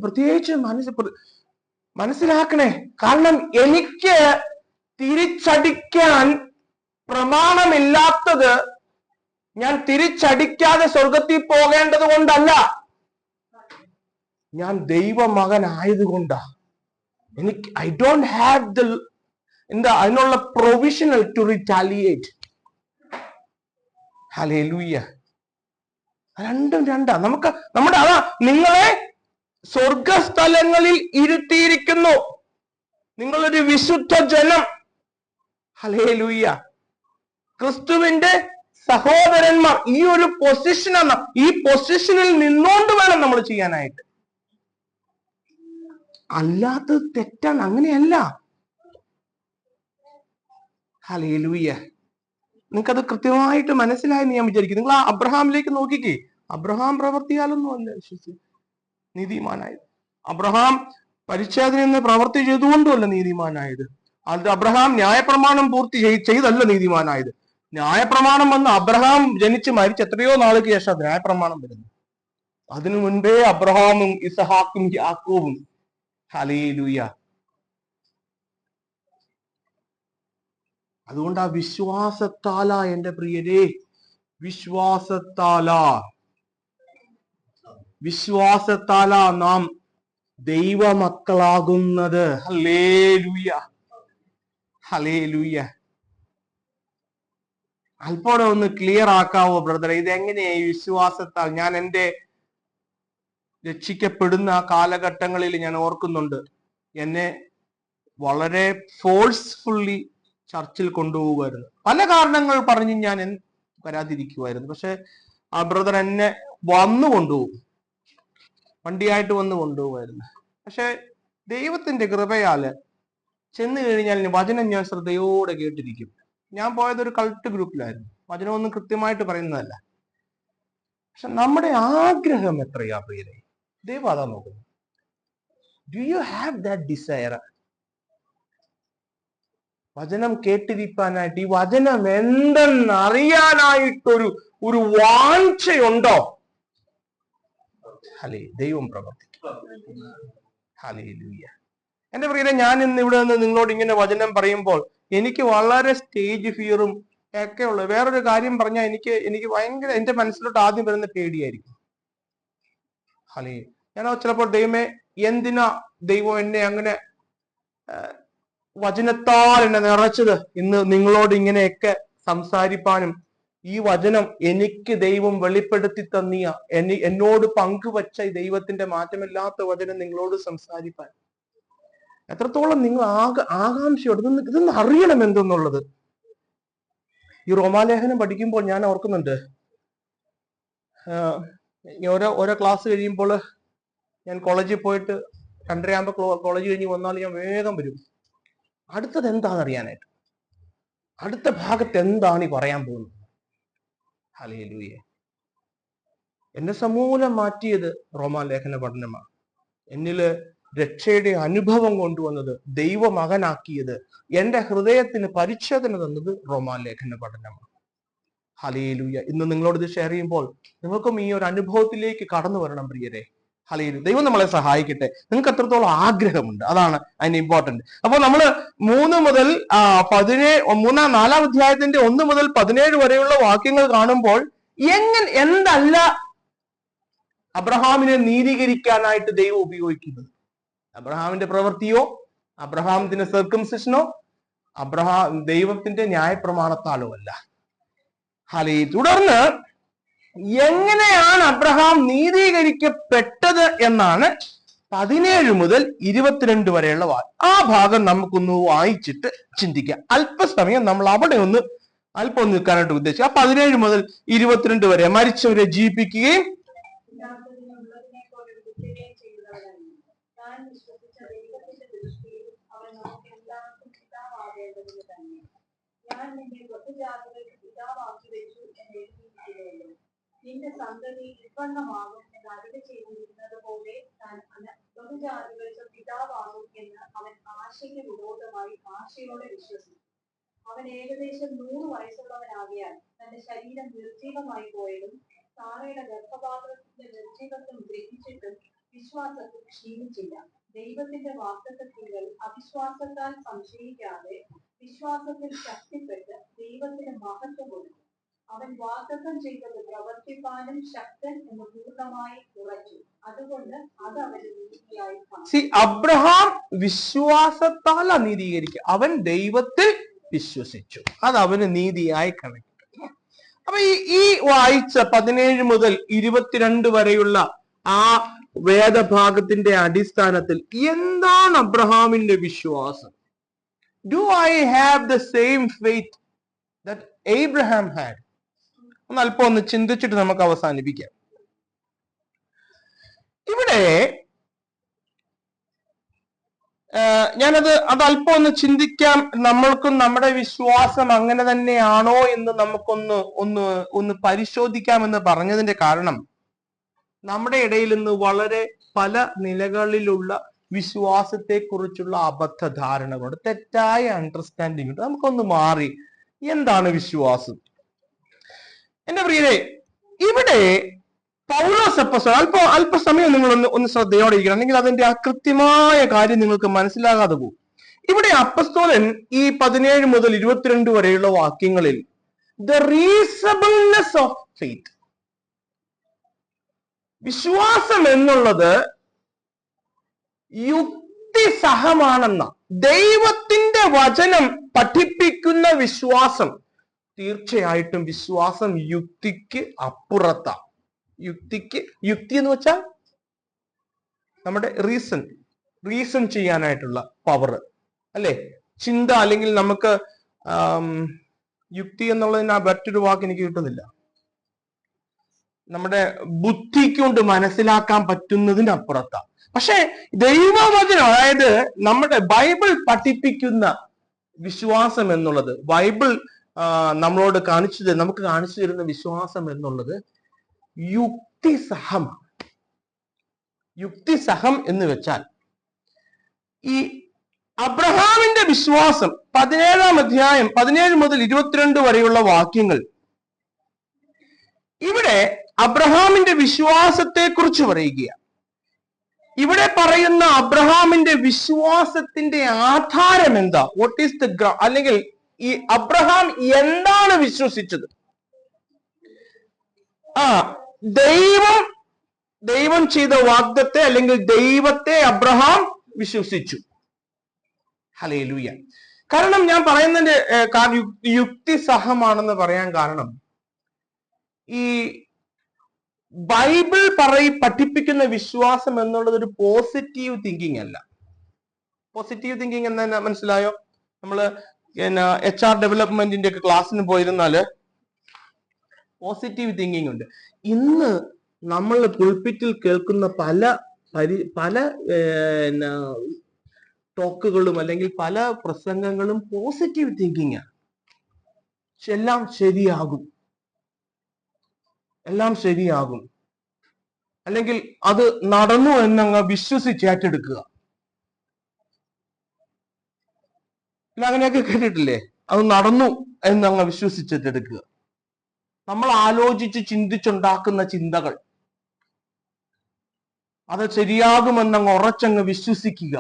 Speaker 1: പ്രത്യേകിച്ച് മനസ്സിലാക്കണേ. കാരണം എനിക്ക് തിരിച്ചടിക്കാൻ പ്രമാണമില്ലാത്തത് ഞാൻ തിരിച്ചടിക്കാതെ സ്വർഗത്തിൽ പോകേണ്ടത് കൊണ്ടല്ല, ഞാൻ ദൈവമകനായതുകൊണ്ടാ. എനിക്ക് ഐ ഡോണ്ട് ഹാവ് അതിനുള്ള പ്രൊവിഷണൽ ടു റിറ്റാലിയേറ്റ്. ഹല്ലേലൂയ. രണ്ടും രണ്ടാ. അതാ നിങ്ങളെ സ്വർഗസ്ഥലങ്ങളിൽ ഇരുത്തിയിരിക്കുന്നു. നിങ്ങളൊരു വിശുദ്ധ ജനം. ഹല്ലേലൂയ. ക്രിസ്തുവിന്റെ സഹോദരന്മാർ. ഈ ഒരു പൊസിഷനാണ്. ഈ പൊസിഷനിൽ നിന്നുകൊണ്ട് വേണം നമ്മൾ ചെയ്യാനായിട്ട്. അല്ലാത്തത് തെറ്റാണ്, അങ്ങനെയല്ല. ഹല്ലേലൂയ. നിങ്ങൾക്കത് കൃത്യമായിട്ട് മനസ്സിലായെന്ന് ഞാൻ വിചാരിക്കും. നിങ്ങൾ ആ അബ്രഹാമിലേക്ക് നോക്കിക്കേ. അബ്രഹാം പ്രവൃത്തിയാലൊന്നും അല്ല നീതിമാനായത്. അബ്രഹാം പരിച്ഛേദന എന്ന പ്രവൃത്തി ചെയ്തുകൊണ്ടുമല്ല നീതിമാനായത്. അത് അബ്രഹാം ന്യായപ്രമാണം പൂർത്തി ചെയ്തല്ല നീതിമാനായത്. ന്യായപ്രമാണം വന്ന് അബ്രഹാം ജനിച്ച് മരിച്ച എത്രയോ നാൾക്ക് ശേഷം ന്യായപ്രമാണം വരുന്നു. അതിനു മുൻപേ അബ്രഹാമും ഇസഹാക്കും യാക്കോബും. ഹല്ലേലൂയ. അതുകൊണ്ട് ആ വിശ്വാസത്താലാ എന്റെ പ്രിയരെ, വിശ്വാസത്താലാ നാം ദൈവമക്കളാകുന്നത്. Hallelujah, hallelujah. അല്പോടെ ഒന്ന് ക്ലിയർ ആക്കാവോ ബ്രദറെ? ഇതെങ്ങനെയാ ഈ വിശ്വാസത്താൽ? ഞാൻ എൻ്റെ രക്ഷിക്കപ്പെടുന്ന കാലഘട്ടങ്ങളിൽ ഞാൻ ഓർക്കുന്നുണ്ട്, എന്നെ വളരെ ഫോഴ്സ്ഫുള്ളി ചർച്ചിൽ കൊണ്ടുപോകുമായിരുന്നു. പല കാരണങ്ങൾ പറഞ്ഞ് ഞാൻ വരാതിരിക്കുമായിരുന്നു. പക്ഷെ ആ ബ്രദർ എന്നെ വന്നു കൊണ്ടുപോകും, വണ്ടിയായിട്ട് വന്ന് കൊണ്ടുപോകുമായിരുന്നു. പക്ഷെ ദൈവത്തിന്റെ കൃപയാല് ചെന്ന് കഴിഞ്ഞാൽ വചനം ഞാൻ ശ്രദ്ധയോടെ കേട്ടിരിക്കും. ഞാൻ പോയത് ഒരു കൾട്ട് ഗ്രൂപ്പിലായിരുന്നു. വചനമൊന്നും കൃത്യമായിട്ട് പറയുന്നതല്ല. പക്ഷെ നമ്മുടെ ആഗ്രഹം എത്രയാ പ്രിയരെ? ദൈവം അതാ നോക്കുന്നത്. Do you have that desire? വചനം കേട്ടിരിക്കാനായിട്ട്, ഈ വചനം എന്തെന്ന് അറിയാനായിട്ടൊരു വാഞ്ചയുണ്ടോ? ദൈവം പ്രവർത്തിക്കും. ഹല്ലേലൂയ. എന്റെ പ്രിയരെ, ഞാൻ ഇന്ന് ഇവിടെ നിന്ന് നിങ്ങളോട് ഇങ്ങനെ വചനം പറയുമ്പോൾ എനിക്ക് വളരെ സ്റ്റേജ് ഫിയറും ഒക്കെ ഉള്ളത്. വേറൊരു കാര്യം പറഞ്ഞാൽ എനിക്ക് ഭയങ്കര, എന്റെ മനസ്സിലോട്ട് ആദ്യം വരുന്ന പേടിയായിരിക്കും. ഞാൻ ചിലപ്പോൾ ദൈവമേ, എന്തിനാ ദൈവം എന്നെ അങ്ങനെ വചനത്താൽ എന്നെ നിറച്ചത് ഇന്ന് നിങ്ങളോട് ഇങ്ങനെയൊക്കെ സംസാരിപ്പാനും, ഈ വചനം എനിക്ക് ദൈവം വെളിപ്പെടുത്തി തന്നിയ, എന്നോട് പങ്കുവച്ച ഈ ദൈവത്തിന്റെ മാറ്റമില്ലാത്ത വചനം നിങ്ങളോട് സംസാരിപ്പാൻ എത്രത്തോളം നിങ്ങൾ ആകാംക്ഷയോട് ഇതൊന്ന് അറിയണം എന്തെന്നുള്ളത്. ഈ റോമാലേഖനം പഠിക്കുമ്പോൾ ഞാൻ ഓർക്കുന്നുണ്ട്, ഓരോ ക്ലാസ് കഴിയുമ്പോൾ ഞാൻ കോളേജിൽ പോയിട്ട് 2:30 കോളേജ് കഴിഞ്ഞ് വന്നാൽ ഞാൻ വേഗം വരും അടുത്തത് എന്താണെന്ന് അറിയാനായിട്ട്. അടുത്ത ഭാഗത്ത് എന്താണ് ഈ പറയാൻ പോകുന്നത്? ഹല്ലേലൂയ. എന്നെ സമൂലം മാറ്റിയത് റോമാലേഖന പഠനമാണ്. എന്നില് രക്ഷയുടെ അനുഭവം കൊണ്ടുവന്നത്, ദൈവമകനാക്കിയത്, എന്റെ ഹൃദയത്തിന് പരിച്ഛേദന തന്നത് റോമാലേഖന പഠനമാണ്. ഹല്ലേലൂയ. ഇന്ന് നിങ്ങളോട് ഇത് ഷെയർ ചെയ്യുമ്പോൾ നിങ്ങൾക്കും ഈ ഒരു അനുഭവത്തിലേക്ക് കടന്നു വരണം പ്രിയരെ. ഹല്ലേലൂയ. ദൈവം നമ്മളെ സഹായിക്കട്ടെ. നിങ്ങൾക്ക് എത്രത്തോളം ആഗ്രഹമുണ്ട്, അതാണ് അതിന് ഇമ്പോർട്ടന്റ്. അപ്പൊ നമ്മള് 3 മുതൽ 4 അധ്യായത്തിന്റെ 1 മുതൽ 17 വരെയുള്ള വാക്യങ്ങൾ കാണുമ്പോൾ എന്തല്ല അബ്രഹാമിനെ നീതീകരിക്കാനായിട്ട് ദൈവം ഉപയോഗിക്കുന്നത്? അബ്രഹാമിന്റെ പ്രവൃത്തിയോ, അബ്രഹാമിന്റെ സർക്കംസിഷനോ, ദൈവത്തിന്റെ ന്യായപ്രമാണത്താലോ അല്ല. തുടർന്ന് എങ്ങനെയാണ് അബ്രഹാം നീതീകരിക്കപ്പെട്ടത് എന്നാണ് 17 മുതൽ 22 വരെയുള്ള ആ ഭാഗം നമുക്കൊന്ന് വായിച്ചിട്ട് ചിന്തിക്കാം. അല്പസമയം നമ്മൾ അവിടെ അല്പം നിൽക്കാനായിട്ട് ഉദ്ദേശിക്കുക. 17 മുതൽ 22 വരെ മരിച്ചവരെ ജീവിപ്പിക്കുകയും
Speaker 2: ഞാൻ നിന്നെ ബഹുജാതികൾക്ക് പിതാവാക്കി വെച്ചു എന്ന് എഴുതിയിരിക്കുകയല്ലോ. നിന്റെ സന്തതി വിപണ്ണമാകും എന്ന് അരുളി ചെയ്തിരുന്നത് പോലെ താൻ ബഹുജാതികൾക്ക് പിതാവാകും എന്ന് അവൻ ആശയ്ക്ക് വിരോധമായി ആശയോടെ വിശ്വസിച്ചു. അവൻ ഏകദേശം 100 വയസ്സുള്ളവനാകിയാൽ തന്റെ ശരീരം നിർജീവമായി പോയതും സാറയുടെ ഗർഭപാത്രത്തിന്റെ നിർജീവത്വം ഗ്രഹിച്ചിട്ടും വിശ്വാസത്തിൽ ക്ഷീണിച്ചില്ല. ദൈവത്തിന്റെ വാഗ്ദത്തങ്ങൾ അവിശ്വാസത്താൽ സംശയിക്കാതെ വിശ്വാസത്തിൽ ശക്തിപ്പെട്ട് ദൈവത്തിന് മഹത്വം കൊടുത്തു. അവൻ വാഗ്ദത്തം ചെയ്തത് പ്രവർത്തിപ്പാനും ശക്തൻ എന്ന് പൂർണ്ണമായി ഉറച്ചു. അതുകൊണ്ട് അത് അവന് നീതിയായി കാണും.
Speaker 1: അബ്രഹാം വിശ്വാസത്താൽ നീതീകരിക്കുക. അവൻ ദൈവത്തിൽ വിശ്വസിച്ചു, അത് അവന് നീതിയായി കണക്കിട്ടു. അപ്പൊ ഈ വായിച്ച 17 മുതൽ 22 വരെയുള്ള ആ വേദഭാഗത്തിന്റെ അടിസ്ഥാനത്തിൽ എന്താണ് അബ്രഹാമിന്റെ വിശ്വാസം? Do I have the same faith that Abraham had? അല്പം ഒന്ന് ചിന്തിച്ചിട്ട് നമുക്ക് അവസാനിപ്പിക്കാം. ഇവിടെ ഞാനത് അല്പം ഒന്ന് ചിന്തിക്കാം. നമ്മൾക്കും നമ്മുടെ വിശ്വാസം അങ്ങനെ തന്നെയാണോ എന്ന് നമുക്കൊന്ന് പരിശോധിക്കാമെന്ന് പറഞ്ഞതിന്റെ കാരണം, നമ്മുടെ ഇടയിൽ ഇന്ന് വളരെ പല നിലകളിലുള്ള വിശ്വാസത്തെ കുറിച്ചുള്ള അബദ്ധ ധാരണകളുണ്ട്, തെറ്റായ അണ്ടർസ്റ്റാൻഡിംഗ് ഉണ്ട്. നമുക്കൊന്ന് മാറി എന്താണ് വിശ്വാസം? എന്റെ പ്രിയരെ, ഇവിടെ പൗലോസ് അപ്പോസ്തലൻ, അല്പസമയം നിങ്ങൾ ഒന്ന് ശ്രദ്ധയോടെ ഇരിക്കണം, അല്ലെങ്കിൽ അതിന്റെ ആ കൃത്യമായ കാര്യം നിങ്ങൾക്ക് മനസ്സിലാകാതെ പോകും. ഇവിടെ അപ്പോസ്തലൻ ഈ 17 മുതൽ 22 വരെയുള്ള വാക്യങ്ങളിൽ ദ റീസണബിൾനെസ് ഓഫ് ഫെയ്ത്ത്, വിശ്വാസം എന്നുള്ളത് യുക്തിസഹമാണെന്ന, ദൈവത്തിന്റെ വചനം പഠിപ്പിക്കുന്ന വിശ്വാസം തീർച്ചയായിട്ടും വിശ്വാസം യുക്തിക്ക് അപ്പുറത്താണ്. യുക്തി എന്ന് വെച്ചാൽ നമ്മുടെ റീസൺ ചെയ്യാനായിട്ടുള്ള പവർ, അല്ലെ? ചിന്ത, അല്ലെങ്കിൽ നമുക്ക് യുക്തി എന്നുള്ളതിന് ആ മറ്റൊരു വാക്ക് എനിക്ക് കിട്ടുന്നില്ല. നമ്മുടെ ബുദ്ധിക്ക് കൊണ്ട് മനസ്സിലാക്കാൻ പറ്റുന്നതിന് അപ്പുറത്താണ്. പക്ഷെ ദൈവവചനം, അതായത് നമ്മുടെ ബൈബിൾ പഠിപ്പിക്കുന്ന വിശ്വാസം എന്നുള്ളത്, ബൈബിൾ നമ്മളോട് നമുക്ക് കാണിച്ചു തരുന്ന വിശ്വാസം എന്നുള്ളത് യുക്തിസഹമാണ്. യുക്തിസഹം എന്ന് വെച്ചാൽ ഈ അബ്രഹാമിന്റെ വിശ്വാസം 17-ാം അധ്യായം 17 മുതൽ 22 വരെയുള്ള വാക്യങ്ങൾ, ഇവിടെ അബ്രഹാമിന്റെ വിശ്വാസത്തെ കുറിച്ച് പറയുകയാണ്. ഇവിടെ പറയുന്ന അബ്രഹാമിന്റെ വിശ്വാസത്തിന്റെ ആധാരം എന്താ? വാട്ട് ഈസ് ദ അല്ലെങ്കിൽ ഈ അബ്രഹാം എന്താണ് വിശ്വസിച്ചത്? ദൈവം ചെയ്ത വാഗ്ദത്തെ അല്ലെങ്കിൽ ദൈവത്തെ അബ്രഹാം വിശ്വസിച്ചു. ഹല്ലേലൂയ. കാരണം ഞാൻ പറയുന്നതിന്റെ യുക്തിസഹമാണെന്ന് പറയാൻ കാരണം, ഈ ബൈബിൾ പഠിപ്പിക്കുന്ന വിശ്വാസം എന്നുള്ളത് ഒരു പോസിറ്റീവ് തിങ്കിങ് അല്ല. പോസിറ്റീവ് തിങ്കിങ് എന്താ മനസ്സിലായോ? നമ്മള് HR ഡെവലപ്മെന്റിന്റെ ഒക്കെ ക്ലാസ്സിന് പോയിരുന്നാല് പോസിറ്റീവ് തിങ്കിങ് ഉണ്ട്. ഇന്ന് നമ്മൾ പുൾപിറ്റിൽ കേൾക്കുന്ന പല ടോക്കുകളും അല്ലെങ്കിൽ പല പ്രസംഗങ്ങളും പോസിറ്റീവ് തിങ്കിങ് ആണ്. എല്ലാം ശരിയാകും, അല്ലെങ്കിൽ അത് നടന്നു എന്നങ്ങ് വിശ്വസിച്ചേറ്റെടുക്കുക. അങ്ങനെയൊക്കെ കേട്ടിട്ടില്ലേ? അത് നടന്നു എന്നങ്ങ് വിശ്വസിച്ചെടുക്കുക. നമ്മൾ ആലോചിച്ച് ചിന്തിച്ചുണ്ടാക്കുന്ന ചിന്തകൾ, അത് ശരിയാകുമെന്നങ്ങ് ഉറച്ചങ്ങ് വിശ്വസിക്കുക,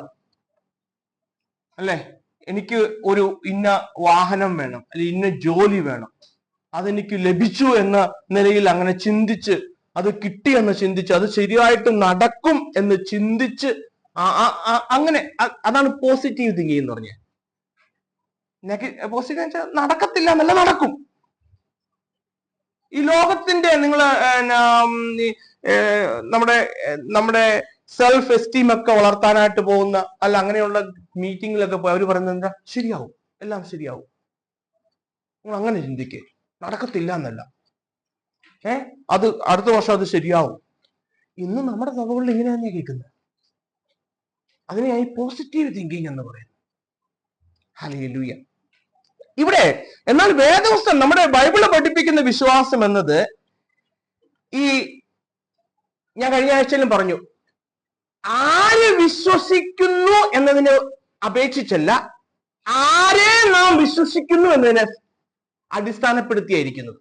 Speaker 1: അല്ലെ? എനിക്ക് ഒരു ഇന്ന വാഹനം വേണം, അല്ലെങ്കിൽ ഇന്ന ജോലി വേണം, അതെനിക്ക് ലഭിച്ചു എന്ന നിലയിൽ അങ്ങനെ ചിന്തിച്ച്, അത് കിട്ടിയെന്ന് ചിന്തിച്ച്, അത് ശരിയായിട്ട് നടക്കും എന്ന് ചിന്തിച്ച് അങ്ങനെ, അതാണ് പോസിറ്റീവ് തിങ്കിങ് എന്ന് പറഞ്ഞത്. പോസിറ്റീവ് വെച്ചാൽ നടക്കത്തില്ല എന്നല്ല, നടക്കും. ഈ ലോകത്തിന്റെ നമ്മുടെ സെൽഫ് എസ്റ്റീം ഒക്കെ വളർത്താനായിട്ട് പോകുന്ന, അല്ല അങ്ങനെയുള്ള മീറ്റിങ്ങിലൊക്കെ പോയി അവർ പറയുന്നത് എന്താ? ശരിയാവും, എല്ലാം ശരിയാവും. നിങ്ങൾ അങ്ങനെ ചിന്തിക്കേ, നടക്കത്തില്ല എന്നല്ല, അത് അടുത്ത വർഷം അത് ശരിയാവും. ഇന്ന് നമ്മുടെ സഭകളിൽ ഇങ്ങനെയാണ് കേൾക്കുന്നത്. അതിനെയായി പോസിറ്റീവ് തിങ്കിങ് എന്ന് പറയുന്നത്. ഹല്ലേലൂയ. ഇവിടെ എന്നാൽ വേദപുസ്തകം, നമ്മുടെ ബൈബിള് പഠിപ്പിക്കുന്ന വിശ്വാസം എന്നത് ഈ ഞാൻ കഴിഞ്ഞ ആഴ്ചയിലും പറഞ്ഞു, ആര് വിശ്വസിക്കുന്നു എന്നതിനെ അപേക്ഷിച്ചല്ല, ആരെ നാം വിശ്വസിക്കുന്നു എന്നതിനെ അടിസ്ഥാനപ്പെടുത്തിയായിരിക്കുന്നത്.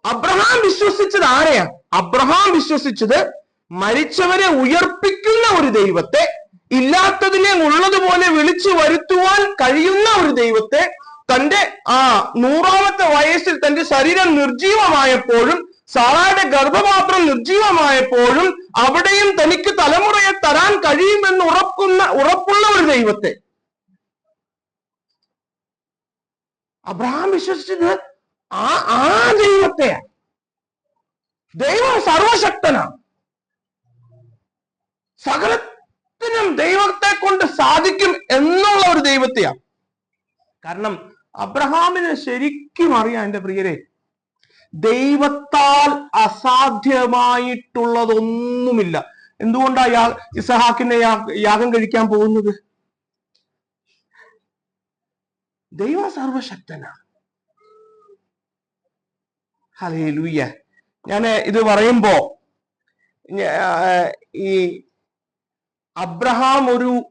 Speaker 1: അബ്രഹാം വിശ്വസിച്ചത് ആരെയാ? അബ്രഹാം വിശ്വസിച്ചത് മരിച്ചവരെ ഉയർപ്പിക്കുന്ന ഒരു ദൈവത്തെ, ഇല്ലാത്തതിനെ ഉള്ളതുപോലെ വിളിച്ചു വരുത്തുവാൻ കഴിയുന്ന ഒരു ദൈവത്തെ, തന്റെ 100ാമത്തെ വയസ്സിൽ തന്റെ ശരീരം നിർജീവമായപ്പോഴും സാറായുടെ ഗർഭപാത്രം നിർജീവമായപ്പോഴും അവിടെയും തനിക്ക് തലമുറയെ തരാൻ കഴിയുമെന്ന് ഉറപ്പുള്ള ഒരു ദൈവത്തെ അബ്രഹാം വിശ്വസിച്ചത്. ആ ദൈവത്തെയാണ്. ദൈവം സർവശക്തനാണ്. സകലത്തിനും ദൈവത്തെ കൊണ്ട് സാധിക്കും എന്നുള്ള ഒരു ദൈവത്തെയാണ്. കാരണം അബ്രഹാമിന് ശരിക്കും അറിയാം, എന്റെ പ്രിയരെ, ദൈവത്താൽ അസാധ്യമായിട്ടുള്ളതൊന്നുമില്ല. എന്തുകൊണ്ടാ ഇസഹാക്കിനെ യാഗം കഴിക്കാൻ പോകുന്നത്? ദൈവം സർവശക്തനാണ്. ഹല്ലേലൂയ. ഞാൻ ഇത് പറയുമ്പോ ഈ അബ്രഹാം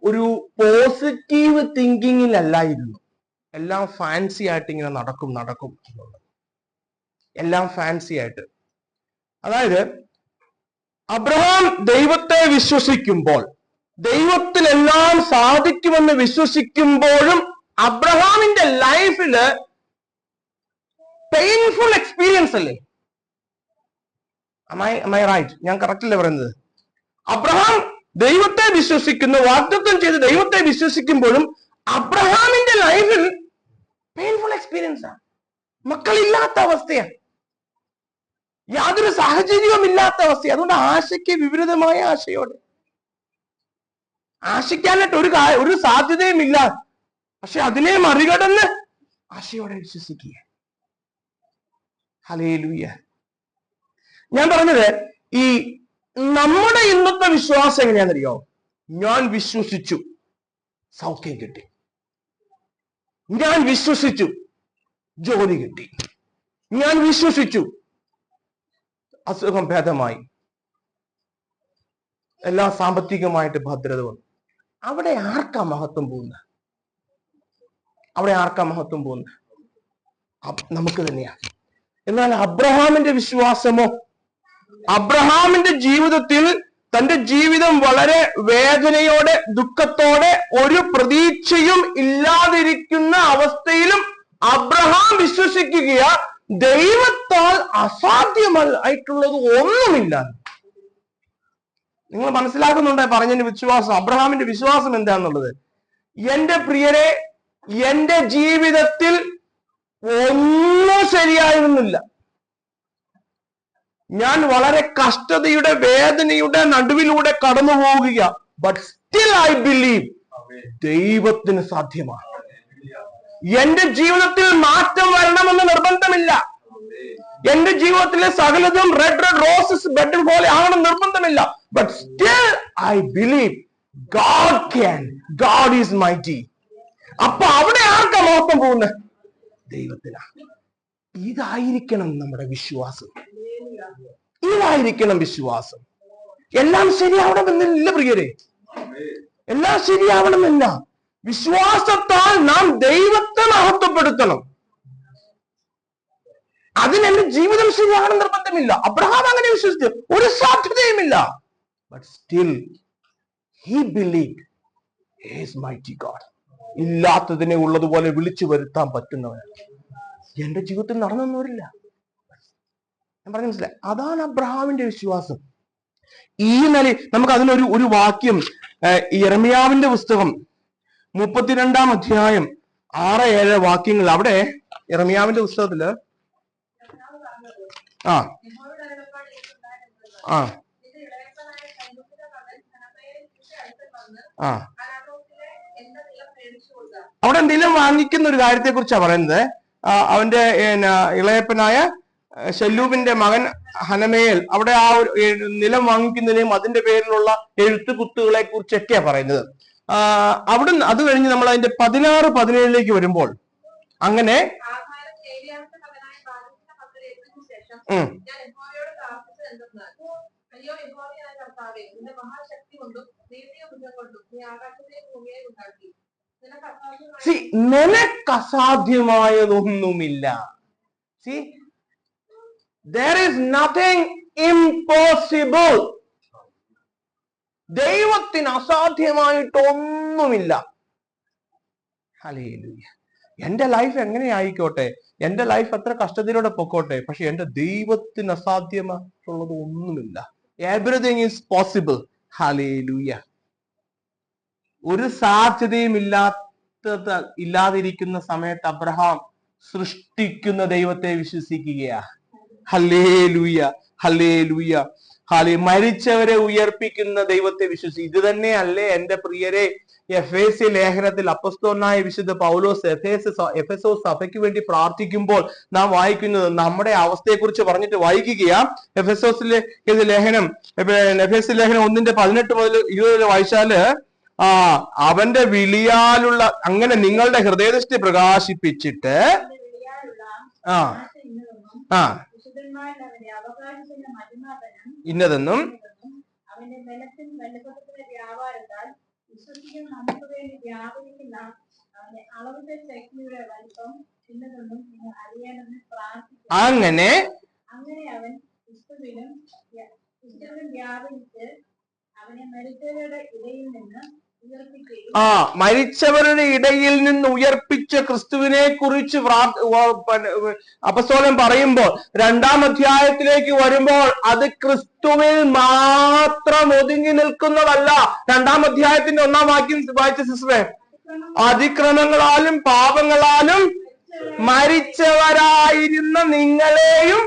Speaker 1: ഒരു പോസിറ്റീവ് തിങ്കിങ്ങിലല്ലായിരുന്നു. എല്ലാം ഫാൻസി ആയിട്ട് ഇങ്ങനെ നടക്കും എന്നുള്ളത്, എല്ലാം ഫാൻസി ആയിട്ട്. അതായത് അബ്രഹാം ദൈവത്തെ വിശ്വസിക്കുമ്പോൾ, ദൈവത്തിനെല്ലാം സാധിക്കുമെന്ന് വിശ്വസിക്കുമ്പോഴും അബ്രഹാമിന്റെ ലൈഫില് പെയിൻഫുൾ എക്സ്പീരിയൻസ് അല്ലേ? Am I right? ഞാൻ കറക്റ്റ് അല്ലേ പറയുന്നത്? അബ്രഹാം ദൈവത്തെ വിശ്വസിക്കുന്നു, വാഗ്ദത്തം ചെയ്ത് ദൈവത്തെ വിശ്വസിക്കുമ്പോഴും അബ്രഹാമിന്റെ ലൈഫിൽ പെയിൻഫുൾ എക്സ്പീരിയൻസ് ആണ്. മക്കളില്ലാത്ത അവസ്ഥയാണ്, യാതൊരു സാഹചര്യവും ഇല്ലാത്ത അവസ്ഥ. അതുകൊണ്ട് ആശയ്ക്ക് വിപരീതമായ ആശയോടെ, ആശിക്കാനായിട്ട് ഒരു സാധ്യതയും ഇല്ല, പക്ഷെ അതിനെ മറികടന്ന് ആശയോടെ വിശ്വസിക്കുക. ഹല്ലേലൂയ. ഞാൻ പറഞ്ഞത്, ഈ നമ്മുടെ ഇന്നത്തെ വിശ്വാസം എങ്ങനെയാണെന്നറിയോ? ഞാൻ വിശ്വസിച്ചു, സൗഖ്യം കിട്ടി. ഞാൻ വിശ്വസിച്ചു, ജോലി കിട്ടി. ഞാൻ വിശ്വസിച്ചു, അസുഖം ഭേദമായി, എല്ലാ സാമ്പത്തികമായിട്ട് ഭദ്രത വന്നു. അവിടെ ആർക്കാ മഹത്വം പോകുന്നത്? അവിടെ ആർക്കാ മഹത്വം പോകുന്നത്? നമുക്ക് തന്നെയാണ്. എന്നാൽ അബ്രഹാമിന്റെ വിശ്വാസമോ, അബ്രഹാമിന്റെ ജീവിതത്തിൽ തന്റെ ജീവിതം വളരെ വേദനയോടെ, ദുഃഖത്തോടെ, ഒരു പ്രതീക്ഷയും ഇല്ലാതിരിക്കുന്ന അവസ്ഥയിലും അബ്രഹാം വിശ്വസിക്കുകയാ, ദൈവത്താൽ അസാധ്യമായിട്ടുള്ളത് ഒന്നുമില്ല. നിങ്ങൾ മനസ്സിലാക്കുന്നുണ്ടോ പറഞ്ഞതിന്റെ വിശ്വാസം? അബ്രഹാമിന്റെ വിശ്വാസം എന്താന്നുള്ളത്? എന്റെ പ്രിയരെ, എന്റെ ജീവിതത്തിൽ ഒന്നും ശരിയായിരുന്നില്ല. ഞാൻ വളരെ കഷ്ടതയുടെ, വേദനയുടെ നടുവിലൂടെ കടന്നു പോവുക. ബട്ട് സ്റ്റിൽ ഐ ബിലീവ് ദൈവത്തിന് സാധ്യമാണ്. എന്റെ ജീവിതത്തിൽ മാറ്റം വരണമെന്ന് നിർബന്ധമില്ല. എന്റെ ജീവിതത്തിലെ സകലതും റെഡ് റോസസ് ബെഡ് പോലെ ആവണം നിർബന്ധമില്ല. But still I believe God can, God is mighty. അപ്പൊ അവിടെ ആർക്കാ മഹത്വം പോകുന്നത്? ദൈവത്തിനാണ്. ഇതായിരിക്കണം നമ്മുടെ വിശ്വാസം. ഇതായിരിക്കണം വിശ്വാസം. എല്ലാം ശരിയാവണമെന്നില്ല പ്രിയരെ, എല്ലാം ശരിയാവണമെന്നില്ല. വിശ്വാസത്താൽ നാം ദൈവത്തെ മഹത്വപ്പെടുത്തണം. അതിന് എന്റെ ജീവിതം ശരിയാകണം നിർബന്ധമില്ല. അബ്രഹാം അങ്ങനെ വിശ്വസിച്ചു, ഒരു സാധ്യതയുമില്ല. But still he believed he is mighty God. ഇല്ലാത്തതിനെ ഉള്ളതുപോലെ വിളിച്ചു വരുത്താൻ പറ്റുന്നവനാണ്. എന്റെ ജീവിതത്തിൽ നടന്നൊന്നും വരില്ല. ഞാൻ പറഞ്ഞു മനസ്സിലായി? അതാണ് അബ്രഹാമിന്റെ വിശ്വാസം. ഈ നില നമുക്ക് അതിനൊരു വാക്യം, യിരെമ്യാവിന്റെ പുസ്തകം 32-ാം അധ്യായം 6-7 വാക്യങ്ങൾ. അവിടെ യിരെമ്യാവിന്റെ പുസ്തകത്തില് ആ ആ ആ അവിടെ എന്തെങ്കിലും വാങ്ങിക്കുന്ന ഒരു കാര്യത്തെ കുറിച്ചാണ് പറയുന്നത്. അവന്റെ ഇളയപ്പനായ ശല്ലൂബിന്റെ മകൻ ഹനമേൽ അവിടെ ആ ഒരു നിലം വാങ്ങിക്കുന്നതിനെയും അതിന്റെ പേരിലുള്ള എഴുത്തുകുത്തുകളെ കുറിച്ചൊക്കെയാ പറയുന്നത്. അവിടെ അത് കഴിഞ്ഞ് നമ്മൾ അതിന്റെ 16-17 വരുമ്പോൾ അങ്ങനെ
Speaker 2: ആഹാരം ഏലിയാവിന്റെ മകനായ ബാരൂക്കിന്റെ പക്കൽ ഏൽപ്പിച്ച ശേഷം ഞാൻ യഹോവയോട് പ്രാർത്ഥിച്ചത് എന്തെന്നാൽ, അയ്യോ യഹോവയായ കർത്താവേ, നിന്റെ മഹാശക്തി കൊണ്ടും നീതിയ ഭുജം കൊണ്ടും നീ ആകാശത്തെയും ഭൂമിയെയും ഉണ്ടാക്കി.
Speaker 1: നിനക്ക് അസാധ്യമായതൊന്നുമില്ല. See, there is nothing impossible. ദൈവത്തിന് അസാധ്യമായിട്ടൊന്നുമില്ല. ഹല്ലേലൂയ. എന്റെ ലൈഫ് എങ്ങനെ ആയിക്കോട്ടെ, എന്റെ ലൈഫ് എത്ര കഷ്ടത്തിലൂടെ പൊക്കോട്ടെ, പക്ഷെ എന്റെ ദൈവത്തിന് അസാധ്യമായിട്ടുള്ളത് ഒന്നുമില്ല. Everything is possible. ഹല്ലേലൂയ. ഒരു സാധ്യതയും ഇല്ലാതിരിക്കുന്ന സമയത്ത് അബ്രഹാം സൃഷ്ടിക്കുന്ന ദൈവത്തെ വിശ്വസിക്കുകയാ. ഹല്ലേലൂയ, ഹല്ലേലൂയ, മരിച്ചവരെ ഉയർപ്പിക്കുന്ന ദൈവത്തെ വിശ്വസിക്കുക. ഇത് തന്നെയല്ലേ എന്റെ പ്രിയരെ എഫേസ്യ ലേഖനത്തിൽ അപ്പസ്തലനായ വിശുദ്ധ പൗലോസ് എഫെസോസ് സഭയ്ക്ക് വേണ്ടി പ്രാർത്ഥിക്കുമ്പോൾ നാം വായിക്കുന്നത്. നമ്മുടെ അവസ്ഥയെക്കുറിച്ച് പറഞ്ഞിട്ട് വായിക്കുകയാ. എഫെസോസിലെ ലേഖനം 1:18 മുതൽ 20 വായിച്ചാല്, അവന്റെ വിളിയാലുള്ള അങ്ങനെ നിങ്ങളുടെ ഹൃദയദൃഷ്ടി പ്രകാശിപ്പിച്ചിട്ട് ഇന്നതെന്നും അങ്ങനെ
Speaker 2: അവൻ ക്രിസ്തുവിലും വ്യാപരിച്ച് അവനെ മരിച്ചവരുടെ ഇടയിൽ നിന്ന്
Speaker 1: മരിച്ചവരുടെ ഇടയിൽ നിന്ന് ഉയർപ്പിച്ച ക്രിസ്തുവിനെ കുറിച്ച് അപ്പസ്തലൻ പറയുമ്പോൾ 2-ാം അധ്യായത്തിലേക്ക് വരുമ്പോൾ അത് ക്രിസ്തുവിൽ മാത്രം ഒതുങ്ങി നിൽക്കുന്നതല്ല. 2-ാം അധ്യായത്തിന്റെ 1-ാം വാക്യം വായിച്ച സിസ്റ്ററെ, അതിക്രമങ്ങളാലും പാപങ്ങളാലും മരിച്ചവരായിരുന്ന നിങ്ങളെയും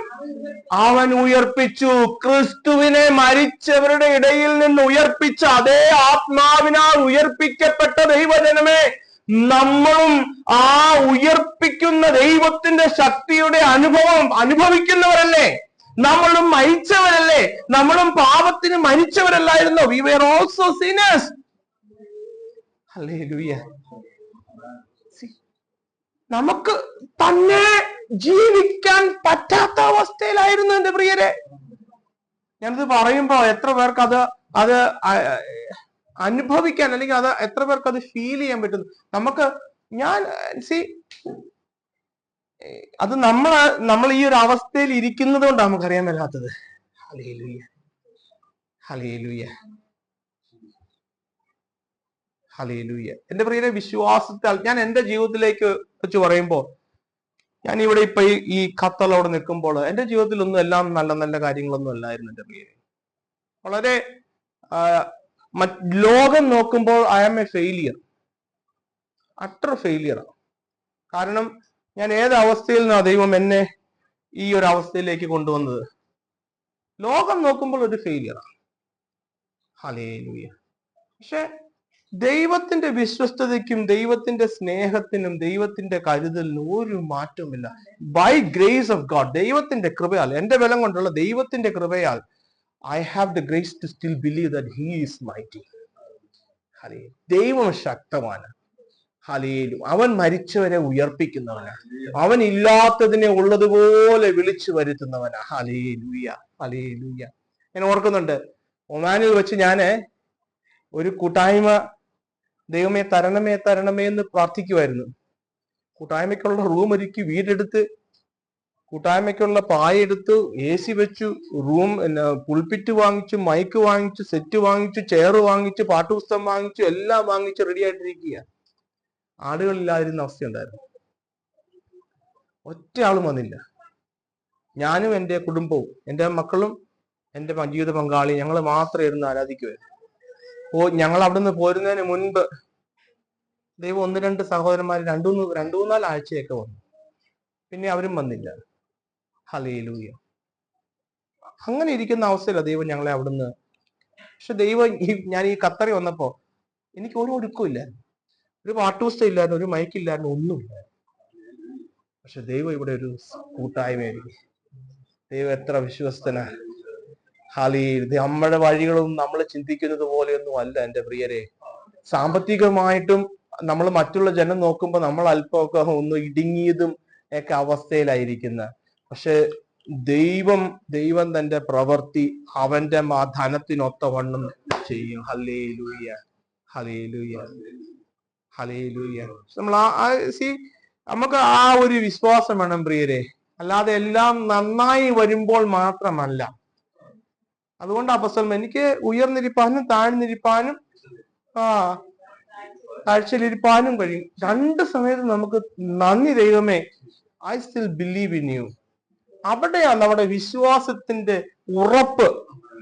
Speaker 1: അവൻ ഉയർപ്പിച്ചു. ക്രിസ്തുവിനെ മരിച്ചവരുടെ ഇടയിൽ നിന്ന് ഉയർപ്പിച്ച അതേ ആത്മാവിനാൽ ഉയർപ്പിക്കപ്പെട്ട ദൈവജനമേ, നമ്മളും ആ ഉയർപ്പിക്കുന്ന ദൈവത്തിന്റെ ശക്തിയുടെ അനുഭവിക്കുന്നവരല്ലേ. നമ്മളും മരിച്ചവരല്ലേ. നമ്മളും പാപത്തിന് മരിച്ചവരല്ലായിരുന്നോ? We were also sinners. Hallelujah. നമുക്ക് തന്നെ ജീവിക്കാൻ പറ്റാത്ത അവസ്ഥയിലായിരുന്നു എന്റെ പ്രിയരെ. ഞാനിത് പറയുമ്പോ എത്ര പേർക്ക് അത് അനുഭവിക്കാൻ, അല്ലെങ്കിൽ അത് എത്ര പേർക്ക് അത് ഫീൽ ചെയ്യാൻ പറ്റുന്നു? നമുക്ക് അത് നമ്മൾ ഈ ഒരു അവസ്ഥയിൽ ഇരിക്കുന്നത് കൊണ്ടാണ് നമുക്കറിയാൻ മേലാത്തത്. Hallelujah, hallelujah, hallelujah. എന്റെ പ്രിയരെ, വിശ്വാസത്താൽ ഞാൻ എന്റെ ജീവിതത്തിലേക്ക് വെച്ച് പറയുമ്പോൾ, ഞാൻ ഇവിടെ ഇപ്പൊ ഈ ഖത്തറിലവിടെ നിൽക്കുമ്പോൾ എന്റെ ജീവിതത്തിലൊന്നും എല്ലാം നല്ല നല്ല കാര്യങ്ങളൊന്നും അല്ലായിരുന്നു എന്റെ പ്രിയരെ. വളരെ ലോകം നോക്കുമ്പോൾ I am a failure, utter ഫെയിലിയറാണ്. കാരണം ഞാൻ ഏത് അവസ്ഥയിൽ നിന്നാണ് ദൈവം എന്നെ ഈ ഒരു അവസ്ഥയിലേക്ക് കൊണ്ടുവന്നത്? ലോകം നോക്കുമ്പോൾ ഒരു ഫെയിലിയറാണ്. ഹല്ലേലൂയ. പക്ഷെ ദൈവത്തിന്റെ വിശ്വസ്തതയ്ക്കും ദൈവത്തിന്റെ സ്നേഹത്തിനും ദൈവത്തിന്റെ കരുതലിനും ഒരു മാറ്റവുമില്ല. ബൈ ഗ്രേസ് ഓഫ് ഗോഡ്, ദൈവത്തിന്റെ കൃപയാൽ, എന്റെ ബലം കൊണ്ടുള്ള ദൈവത്തിന്റെ കൃപയാൽ, I have the grace to still believe that he is mighty. ദൈവം ശക്തമാണ്. ഹല്ലേലൂയ. അവൻ മരിച്ചവരെ ഉയർപ്പിക്കുന്നവനാണ്. അവൻ ഇല്ലാത്തതിനെ ഉള്ളതുപോലെ വിളിച്ചു വരുത്തുന്നവനാണ്. Hallelujah, hallelujah. ഞാൻ ഓർക്കുന്നുണ്ട്, ഒമാനിൽ വെച്ച് ഞാന് ഒരു കൂട്ടായ്മ ദൈവമേ തരണമേ തരണമേ എന്ന് പ്രാർത്ഥിക്കുമായിരുന്നു. കൂട്ടായ്മയ്ക്കുള്ള റൂം ഒരുക്കി, വീടെടുത്ത്, കൂട്ടായ്മയ്ക്കുള്ള പായെടുത്ത്, AC വെച്ചു, റൂം പുൾപിറ്റ് വാങ്ങിച്ചു, മൈക്ക് വാങ്ങിച്ചു, സെറ്റ് വാങ്ങിച്ചു, ചെയർ വാങ്ങിച്ചു, പാട്ടുപുസ്തകം വാങ്ങിച്ചു, എല്ലാം വാങ്ങിച്ച് റെഡി ആയിട്ടിരിക്കുക. ആളുകളില്ലാതിരുന്ന അവസ്ഥയുണ്ടായിരുന്നു. ഒറ്റ ആളും വന്നില്ല. ഞാനും എൻ്റെ കുടുംബവും എൻ്റെ മക്കളും എൻ്റെ ജീവിത പങ്കാളി ഞങ്ങൾ മാത്രം ഇരുന്ന് ആരാധിക്കുമായിരുന്നു. ഞങ്ങൾ അവിടുന്ന് പോരുന്നതിന് മുൻപ് ദൈവം 1-2 സഹോദരന്മാർ 2-3 ആഴ്ചയൊക്കെ വന്നു. പിന്നെ അവരും വന്നില്ല. ഹല്ലേലൂയ. അങ്ങനെ ഇരിക്കുന്ന അവസ്ഥയിലാണ് ദൈവം ഞങ്ങളെ അവിടുന്ന്. പക്ഷെ ദൈവം ഞാൻ ഈ ഖത്തറിൽ വന്നപ്പോ എനിക്ക് ഒരു ഒടുക്കമില്ല, ഒരു പാട്ടുപുസ്തകം ഇല്ലായിരുന്നു, ഒരു മൈക്കില്ലായിരുന്നു, ഒന്നുമില്ല. പക്ഷെ ദൈവം ഇവിടെ ഒരു കൂട്ടായ്മയായിരിക്കും. ദൈവം എത്ര വിശ്വസ്തനാ. ഹല്ലേലൂയ. നമ്മുടെ വഴികളൊന്നും നമ്മൾ ചിന്തിക്കുന്നത് പോലെയൊന്നും അല്ല എന്റെ പ്രിയരെ. സാമ്പത്തികമായിട്ടും നമ്മൾ മറ്റുള്ള ജനം നോക്കുമ്പോൾ നമ്മൾ അല്പമൊക്കെ ഒന്ന് ഇടുങ്ങിയതും ഒക്കെ അവസ്ഥയിലായിരിക്കുന്ന. പക്ഷെ ദൈവം തന്റെ പ്രവൃത്തി അവന്റെ ധനത്തിനൊത്തവണ്ണം ചെയ്യും. Hallelujah, hallelujah, hallelujah. നമ്മൾ നമുക്ക് ആ ഒരു വിശ്വാസം വേണം പ്രിയരെ. അല്ലാതെ എല്ലാം നന്നായി വരുമ്പോൾ മാത്രമല്ല. അതുകൊണ്ട് അപ്പോസ്തലൻ എനിക്ക് ഉയർന്നിരിപ്പാനും താഴ്ന്നിരിപ്പാനും താഴ്ചയിലിരിപ്പാനും കഴിയും. രണ്ട് സമയത്ത് നമുക്ക് നന്ദി ദൈവമേ, I still believe in you. അവിടെയാണ് നമ്മുടെ വിശ്വാസത്തിന്റെ ഉറപ്പ്.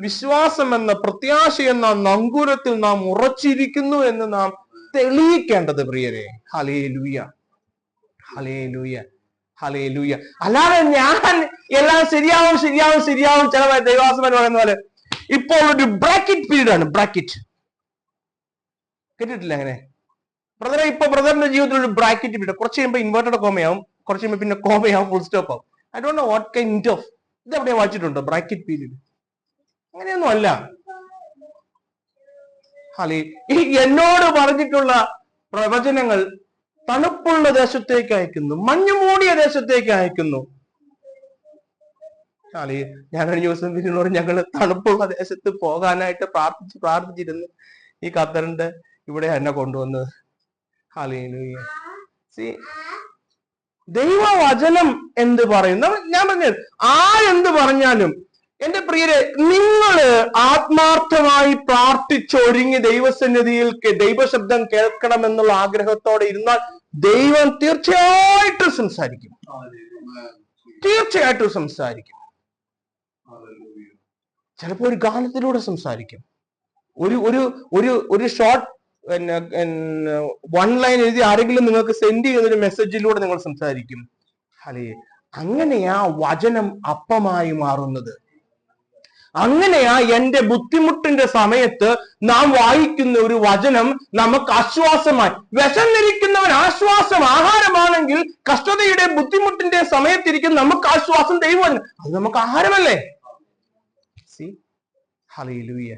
Speaker 1: വിശ്വാസം എന്ന പ്രത്യാശ എന്ന നങ്കൂരത്തിൽ നാം ഉറച്ചിരിക്കുന്നു എന്ന് നാം തെളിയിക്കേണ്ടത് പ്രിയരെ. Hallelujah, hallelujah, hallelujah. അല്ലാതെ ഞാൻ എല്ലാം ശരിയാവും ചില ദൈവാസമൻ പറയുന്ന പോലെ ഇപ്പോൾ ഒരു ബ്രാക്കറ്റ് പീരീഡ് ആണ്. ബ്രാക്കറ്റ് കേട്ടിട്ടില്ല അങ്ങനെ? ബ്രദറെ, ഇപ്പൊ ബ്രദറിന്റെ ജീവിതത്തിൽ ഒരു ബ്രാക്കറ്റ് പീരീഡ്. കുറച്ച് കഴിയുമ്പോൾ ഇൻവേർട്ടഡ് കോമയാവും, കുറച്ച് കഴിയുമ്പോൾ പിന്നെ കോമയാവും, ഫുൾ സ്റ്റോപ്പ് ആവും. I don't know what kind of ഇത് എവിടെ വായിച്ചിട്ടുണ്ടോ ബ്രാക്കറ്റ് പീരീഡ്? അങ്ങനെയൊന്നും അല്ല. എന്നോട് പറഞ്ഞിട്ടുള്ള പ്രവചനങ്ങൾ തണുപ്പുള്ള ദേശത്തേക്ക് അയക്കുന്നു, മഞ്ഞു മൂടിയ ദേശത്തേക്ക് അയക്കുന്നു. ഞാൻ കഴിഞ്ഞ ദിവസം പിന്നോട് ഞങ്ങൾ തണുപ്പുള്ള ദേശത്ത് പോകാനായിട്ട് പ്രാർത്ഥിച്ചിരുന്നു. ഈ ഖത്തറിന്റെ ഇവിടെ എന്നെ കൊണ്ടുവന്നത്. ഹല്ലേലൂയ. ദൈവവചനം എന്ത് പറയുന്നു? ഞാൻ പറഞ്ഞത് ആരെന്ത് പറഞ്ഞാലും എന്റെ പ്രിയരെ, നിങ്ങള് ആത്മാർത്ഥമായി പ്രാർത്ഥിച്ചൊരുങ്ങി ദൈവസന്നിധിയിൽ ദൈവശബ്ദം കേൾക്കണമെന്നുള്ള ആഗ്രഹത്തോടെ ഇരുന്നാൽ ദൈവം തീർച്ചയായിട്ടും സംസാരിക്കും. തീർച്ചയായിട്ടും സംസാരിക്കും. ചിലപ്പോ ഒരു ഗാനത്തിലൂടെ സംസാരിക്കും. ഒരു ഷോർട്ട് വൺ ലൈൻ എഴുതി ആരെങ്കിലും നിങ്ങൾക്ക് സെൻഡ് ചെയ്യുന്നൊരു മെസ്സേജിലൂടെ നിങ്ങൾ സംസാരിക്കും. അല്ലേ? അങ്ങനെയാ വചനം അപ്പമായി മാറുന്നത്. അങ്ങനെയാ എന്റെ ബുദ്ധിമുട്ടിന്റെ സമയത്ത് നാം വായിക്കുന്ന ഒരു വചനം നമുക്ക് ആശ്വാസമായി. വിശന്നിരിക്കുന്നവൻ ആശ്വാസം ആഹാരമാണെങ്കിൽ കഷ്ടതയുടെ ബുദ്ധിമുട്ടിന്റെ സമയത്തിരിക്കുന്ന നമുക്ക് ആശ്വാസം ദൈവം. അത് നമുക്ക് ആഹാരമല്ലേ? ഹല്ലേലൂയ.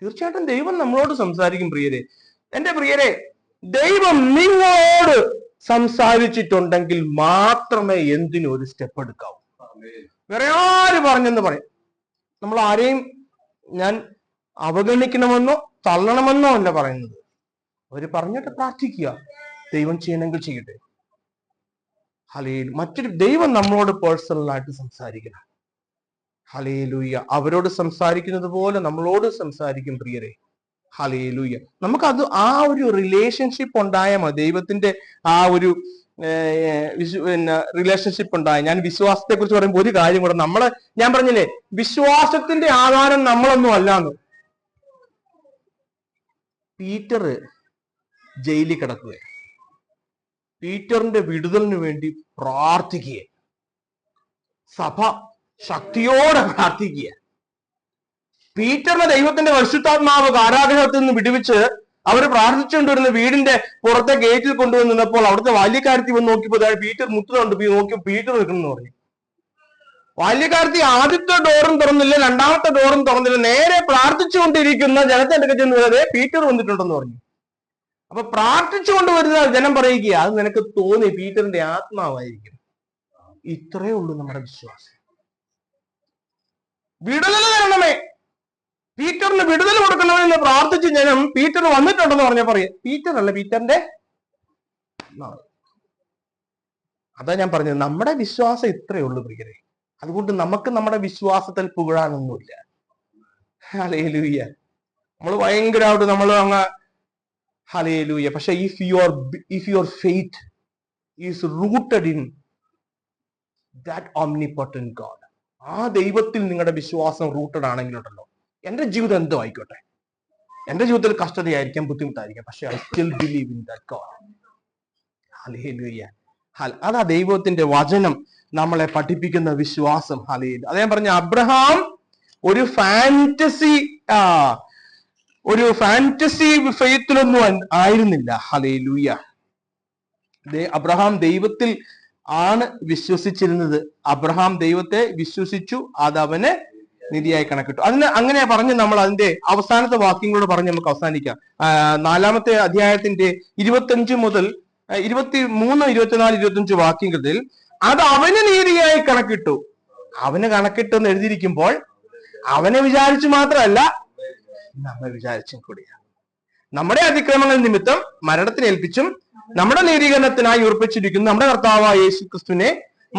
Speaker 1: തീർച്ചയായിട്ടും ദൈവം നമ്മളോട് സംസാരിക്കും പ്രിയരെ. എന്റെ പ്രിയരെ, ദൈവം നിങ്ങളോട് സംസാരിച്ചിട്ടുണ്ടെങ്കിൽ മാത്രമേ എന്തിനും ഒരു സ്റ്റെപ്പ് എടുക്കാവൂ. വേറെ ആര് പറഞ്ഞെന്ന് പറയും. നമ്മൾ ആരെയും ഞാൻ അവഗണിക്കണമെന്നോ തള്ളണമെന്നോ അല്ല പറയുന്നത്. അവര് പറഞ്ഞിട്ട് പ്രാർത്ഥിക്കുക, ദൈവം ചെയ്യണമെങ്കിൽ ചെയ്യട്ടെ. ഹല്ലേലൂയ. മറ്റൊരു ദൈവം നമ്മളോട് പേഴ്സണലായിട്ട് സംസാരിക്കണം. ഹല്ലേലൂയ. അവരോട് സംസാരിക്കുന്നത് പോലെ നമ്മളോട് സംസാരിക്കും പ്രിയരെ. ഹല്ലേലൂയ. നമുക്കത് ആ ഒരു റിലേഷൻഷിപ്പ് ഉണ്ടായാൽ മതി. ദൈവത്തിന്റെ ആ ഒരു റിലേഷൻഷിപ്പ് ഉണ്ടായി. ഞാൻ വിശ്വാസത്തെ കുറിച്ച് പറയുമ്പോൾ ഒരു കാര്യം കൂടെ, ഞാൻ പറഞ്ഞില്ലേ വിശ്വാസത്തിന്റെ ആധാരം നമ്മളൊന്നും അല്ലാന്ന്. പീറ്റർ ജയിലിൽ കിടക്കുക, പീറ്ററിന്റെ വിടുതലിന് വേണ്ടി പ്രാർത്ഥിക്കുക, സഭ ശക്തിയോടെ പ്രാർത്ഥിക്കുക. പീറ്ററിനെ ദൈവത്തിന്റെ പരിശുദ്ധാത്മാവ് കാരാഗ്രഹത്തിൽ നിന്ന് വിടുവിച്ച് അവർ പ്രാർത്ഥിച്ചുകൊണ്ടിരുന്ന വീടിന്റെ പുറത്തെ ഗേറ്റിൽ കൊണ്ടുവന്ന് നിന്നപ്പോൾ അവിടുത്തെ ബാല്യക്കാരത്തി വന്ന് നോക്കിയപ്പോൾ പീറ്റർ മുത്തുന്നുണ്ട്. നോക്കിയപ്പോൾ പീറ്റർ നിൽക്കുന്നു പറഞ്ഞു. ബാല്യക്കാരത്തി ആദ്യത്തെ ഡോറും തുറന്നില്ല, രണ്ടാമത്തെ ഡോറും തുറന്നില്ല. നേരെ പ്രാർത്ഥിച്ചുകൊണ്ടിരിക്കുന്ന ജനത്തെ എടുക്ക ചെന്ന് വരെ പീറ്റർ വന്നിട്ടുണ്ടെന്ന് പറഞ്ഞു. അപ്പൊ പ്രാർത്ഥിച്ചുകൊണ്ട് വരുന്ന ജനം പറയുക, അത് നിനക്ക് തോന്നി പീറ്ററിന്റെ ആത്മാവായിരിക്കും. ഇത്രയേ ഉള്ളൂ നമ്മുടെ വിശ്വാസം. വിടുതൽ തരണമേ, പീറ്ററിന് വിടുതൽ കൊടുക്കണമെന്ന് പ്രാർത്ഥിച്ച് ജനം പീറ്റർ വന്നിട്ടുണ്ടെന്ന് പറഞ്ഞ പറയാം. പീറ്റർ അല്ല, പീറ്ററിന്റെ. അതാ ഞാൻ പറഞ്ഞത്, നമ്മുടെ വിശ്വാസം ഇത്രയേ ഉള്ളൂ പ്രിയരെ. അതുകൊണ്ട് നമുക്ക് നമ്മുടെ വിശ്വാസത്തിൽ പുകഴാനൊന്നുമില്ല. ഹല്ലേലൂയ. നമ്മൾ ഭയങ്കരമായിട്ട് നമ്മൾ അങ്ങ് ഹല്ലേലൂയ. പക്ഷെ if your faith is rooted in that omnipotent God, ആ ദൈവത്തിൽ നിങ്ങളുടെ വിശ്വാസം റൂട്ടഡ് ആണെങ്കിലുണ്ടല്ലോ, എന്റെ ജീവിതം എന്തോ ആയിക്കോട്ടെ, എന്റെ ജീവിതത്തിൽ കഷ്ടതയായിരിക്കാം, ബുദ്ധിമുട്ടായിരിക്കാം, പക്ഷെ I still believe in that God. Hallelujah. അതാ ദൈവത്തിന്റെ വചനം നമ്മളെ പഠിപ്പിക്കുന്ന വിശ്വാസം. ഹല്ലേലൂയ. അതേ പറഞ്ഞ അബ്രഹാം ഒരു ഫാന്റസി ഫെയ്ത്തിലൊന്നും ആയിരുന്നില്ല. ഹല്ലേലൂയ. അബ്രഹാം ദൈവത്തിൽ ആണ് വിശ്വസിച്ചിരുന്നത്. അബ്രഹാം ദൈവത്തെ വിശ്വസിച്ചു, അത് അവന് നീതിയായി കണക്കിട്ടു. അങ്ങനെ പറഞ്ഞ് നമ്മൾ അതിന്റെ അവസാനത്തെ വാക്യങ്ങളോട് പറഞ്ഞ് നമുക്ക് അവസാനിക്കാം. 4-ാമത്തെ അധ്യായത്തിന്റെ 25 മുതൽ 23, 24, 25 വാക്യങ്ങളിൽ അത് അവന് നീതിയായി കണക്കിട്ടു. അവന് കണക്കിട്ടെന്ന് എഴുതിയിരിക്കുമ്പോൾ അവനെ വിചാരിച്ചു മാത്രമല്ല, നമ്മെ വിചാരിച്ചും കൂടിയാണ്. നമ്മുടെ അതിക്രമങ്ങൾ നിമിത്തം മരണത്തിന് ഏൽപ്പിച്ചും നമ്മുടെ നീതീകരണത്തിനായി ഉറപ്പിച്ചിരിക്കുന്നു നമ്മുടെ കർത്താവായ യേശു ക്രിസ്തുവിനെ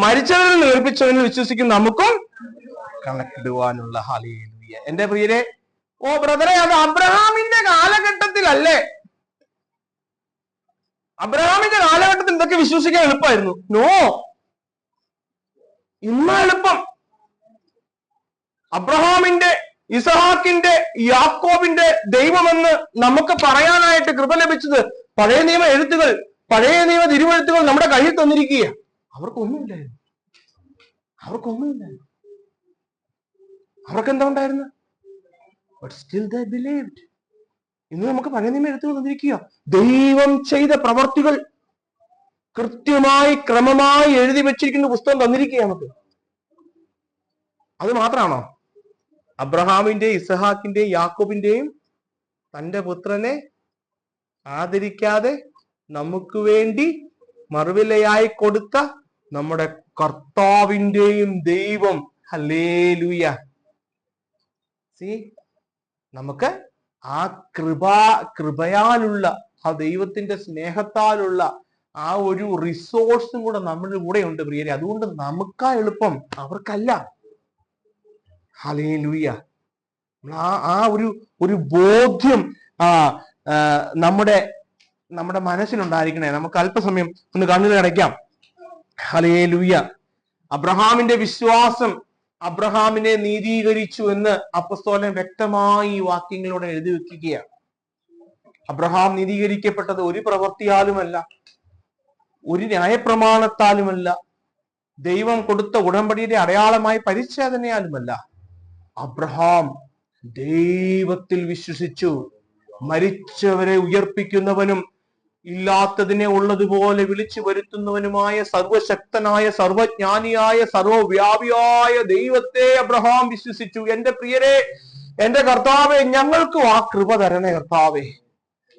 Speaker 1: മരിച്ചവരിൽ നിന്ന് ഉയർപ്പിച്ചവനിൽ വിശ്വസിക്കുന്ന നമുക്കും കണക്കിടുവാനുള്ള. ഹല്ലേലൂയ. എന്റെ പ്രിയരെ, ബ്രദറെ, അത് അബ്രഹാമിന്റെ കാലഘട്ടത്തിലല്ലേ? അബ്രഹാമിന്റെ കാലഘട്ടത്തിൽ ഇതൊക്കെ വിശ്വസിക്കാൻ എളുപ്പമായിരുന്നു. നോ, ഇന്ന് എളുപ്പം. അബ്രഹാമിന്റെ, ഇസഹാക്കിന്റെ, യാക്കോബിന്റെ ദൈവമെന്ന് നമുക്ക് പറയാനായിട്ട് കൃപ ലഭിച്ചത് പഴയ നിയമ എഴുത്തുകൾ, പഴയ നിയമ തിരുവെഴുത്തുകൾ നമ്മുടെ കയ്യിൽ തന്നിരിക്കുക. അവർക്കൊന്നുമില്ലായിരുന്നു. അവർക്ക് എന്താ ഉണ്ടായിരുന്നു? But still they believed. ഇന്ന് നമുക്ക് പഴയ നിയമ എഴുത്തുകൾ തന്നിരിക്കുക. ദൈവം ചെയ്ത പ്രവർത്തികൾ കൃത്യമായി ക്രമമായി എഴുതി വെച്ചിരിക്കുന്ന പുസ്തകം തന്നിരിക്കുക നമുക്ക്. അത് മാത്രമാണോ? അബ്രഹാമിന്റെയും ഇസഹാക്കിന്റെയും യാക്കോബിന്റെയും തന്റെ പുത്രനെ ആദരിക്കാതെ നമുക്ക് വേണ്ടി മറുവിലയായി കൊടുത്ത നമ്മുടെ കർത്താവിന്റെയും ദൈവം. ഹല്ലേലൂയ. നമുക്ക് ആ കൃപയാലുള്ള, ആ ദൈവത്തിന്റെ സ്നേഹത്താലുള്ള ആ ഒരു റിസോഴ്സും കൂടെ നമ്മുടെ കൂടെ ഉണ്ട് പ്രിയരെ. അതുകൊണ്ട് നമുക്കാ എളുപ്പം, അവർക്കല്ല. ഹല്ലേലൂയ. ആ ഒരു ബോധ്യം നമ്മുടെ മനസ്സിലുണ്ടായിരിക്കണേ. നമുക്ക് അല്പസമയം ഒന്ന് കണ്ണുകൾ അടയ്ക്കാം. ഹല്ലേലൂയ. അബ്രഹാമിന്റെ വിശ്വാസം അബ്രഹാമിനെ നീതീകരിച്ചു എന്ന് അപ്പസ്തോലൻ വ്യക്തമായി ഈ വാക്യങ്ങളോടെ എഴുതി വെക്കുകയാണ്. അബ്രഹാം നീതീകരിക്കപ്പെട്ടത് ഒരു പ്രവൃത്തിയാലുമല്ല, ഒരു ന്യായപ്രമാണത്താലുമല്ല, ദൈവം കൊടുത്ത ഉടമ്പടിയുടെ അടയാളമായി പരിച്ഛേദനയാലുമല്ല. അബ്രഹാം ദൈവത്തിൽ വിശ്വസിച്ചു. മരിച്ചവരെ ഉയർപ്പിക്കുന്നവനും ഇല്ലാത്തതിനെ ഉള്ളതുപോലെ വിളിച്ചു വരുത്തുന്നവനുമായ സർവശക്തനായ, സർവജ്ഞാനിയായ, സർവവ്യാപിയായ ദൈവത്തെ അബ്രഹാം വിശ്വസിച്ചു. എന്റെ പ്രിയരെ, എന്റെ കർത്താവെ, ഞങ്ങൾക്കും ആ കൃപ തരണേ കർത്താവെ.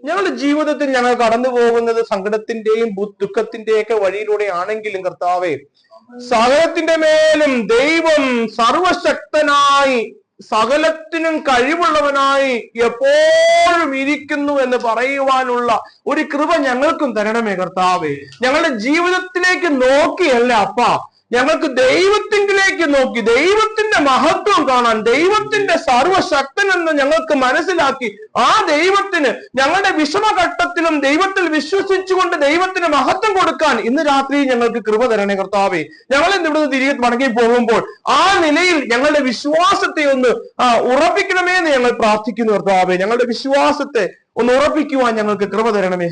Speaker 1: ഞങ്ങളുടെ ജീവിതത്തിൽ ഞങ്ങൾ കടന്നു പോകുന്നത് സങ്കടത്തിന്റെയും ദുഃഖത്തിന്റെയൊക്കെ വഴിയിലൂടെ ആണെങ്കിലും കർത്താവെ, സകലത്തിന്റെ മേലും ദൈവം സർവശക്തനായി, സകലത്തിനും കഴിവുള്ളവനായി എപ്പോഴും ഇരിക്കുന്നു എന്ന് പറയുവാനുള്ള ഒരു കൃപ ഞങ്ങൾക്കും തരണമേ കർത്താവേ. ഞങ്ങളുടെ ജീവിതത്തിലേക്ക് നോക്കിയല്ല അപ്പ, ഞങ്ങൾക്ക് ദൈവത്തിലേക്ക് നോക്കി ദൈവത്തിന്റെ മഹത്വം കാണാൻ, ദൈവത്തിന്റെ സർവശക്തനെന്ന് ഞങ്ങൾക്ക് മനസ്സിലാക്കി ആ ദൈവത്തിന് ഞങ്ങളുടെ വിഷമഘട്ടത്തിലും ദൈവത്തിൽ വിശ്വസിച്ചുകൊണ്ട് ദൈവത്തിന് മഹത്വം കൊടുക്കാൻ ഇന്ന് രാത്രി ഞങ്ങൾക്ക് കൃപ തരണേ കർത്താവേ. ഞങ്ങൾ ഇവിടുന്ന് തിരികെ മടങ്ങി പോകുമ്പോൾ ആ നിലയിൽ ഞങ്ങളുടെ വിശ്വാസത്തെ ഒന്ന് ഉറപ്പിക്കണമേ എന്ന് ഞങ്ങൾ പ്രാർത്ഥിക്കുന്നു കർത്താവേ. ഞങ്ങളുടെ വിശ്വാസത്തെ ഒന്ന് ഉറപ്പിക്കുവാൻ ഞങ്ങൾക്ക് കൃപ തരണമേ.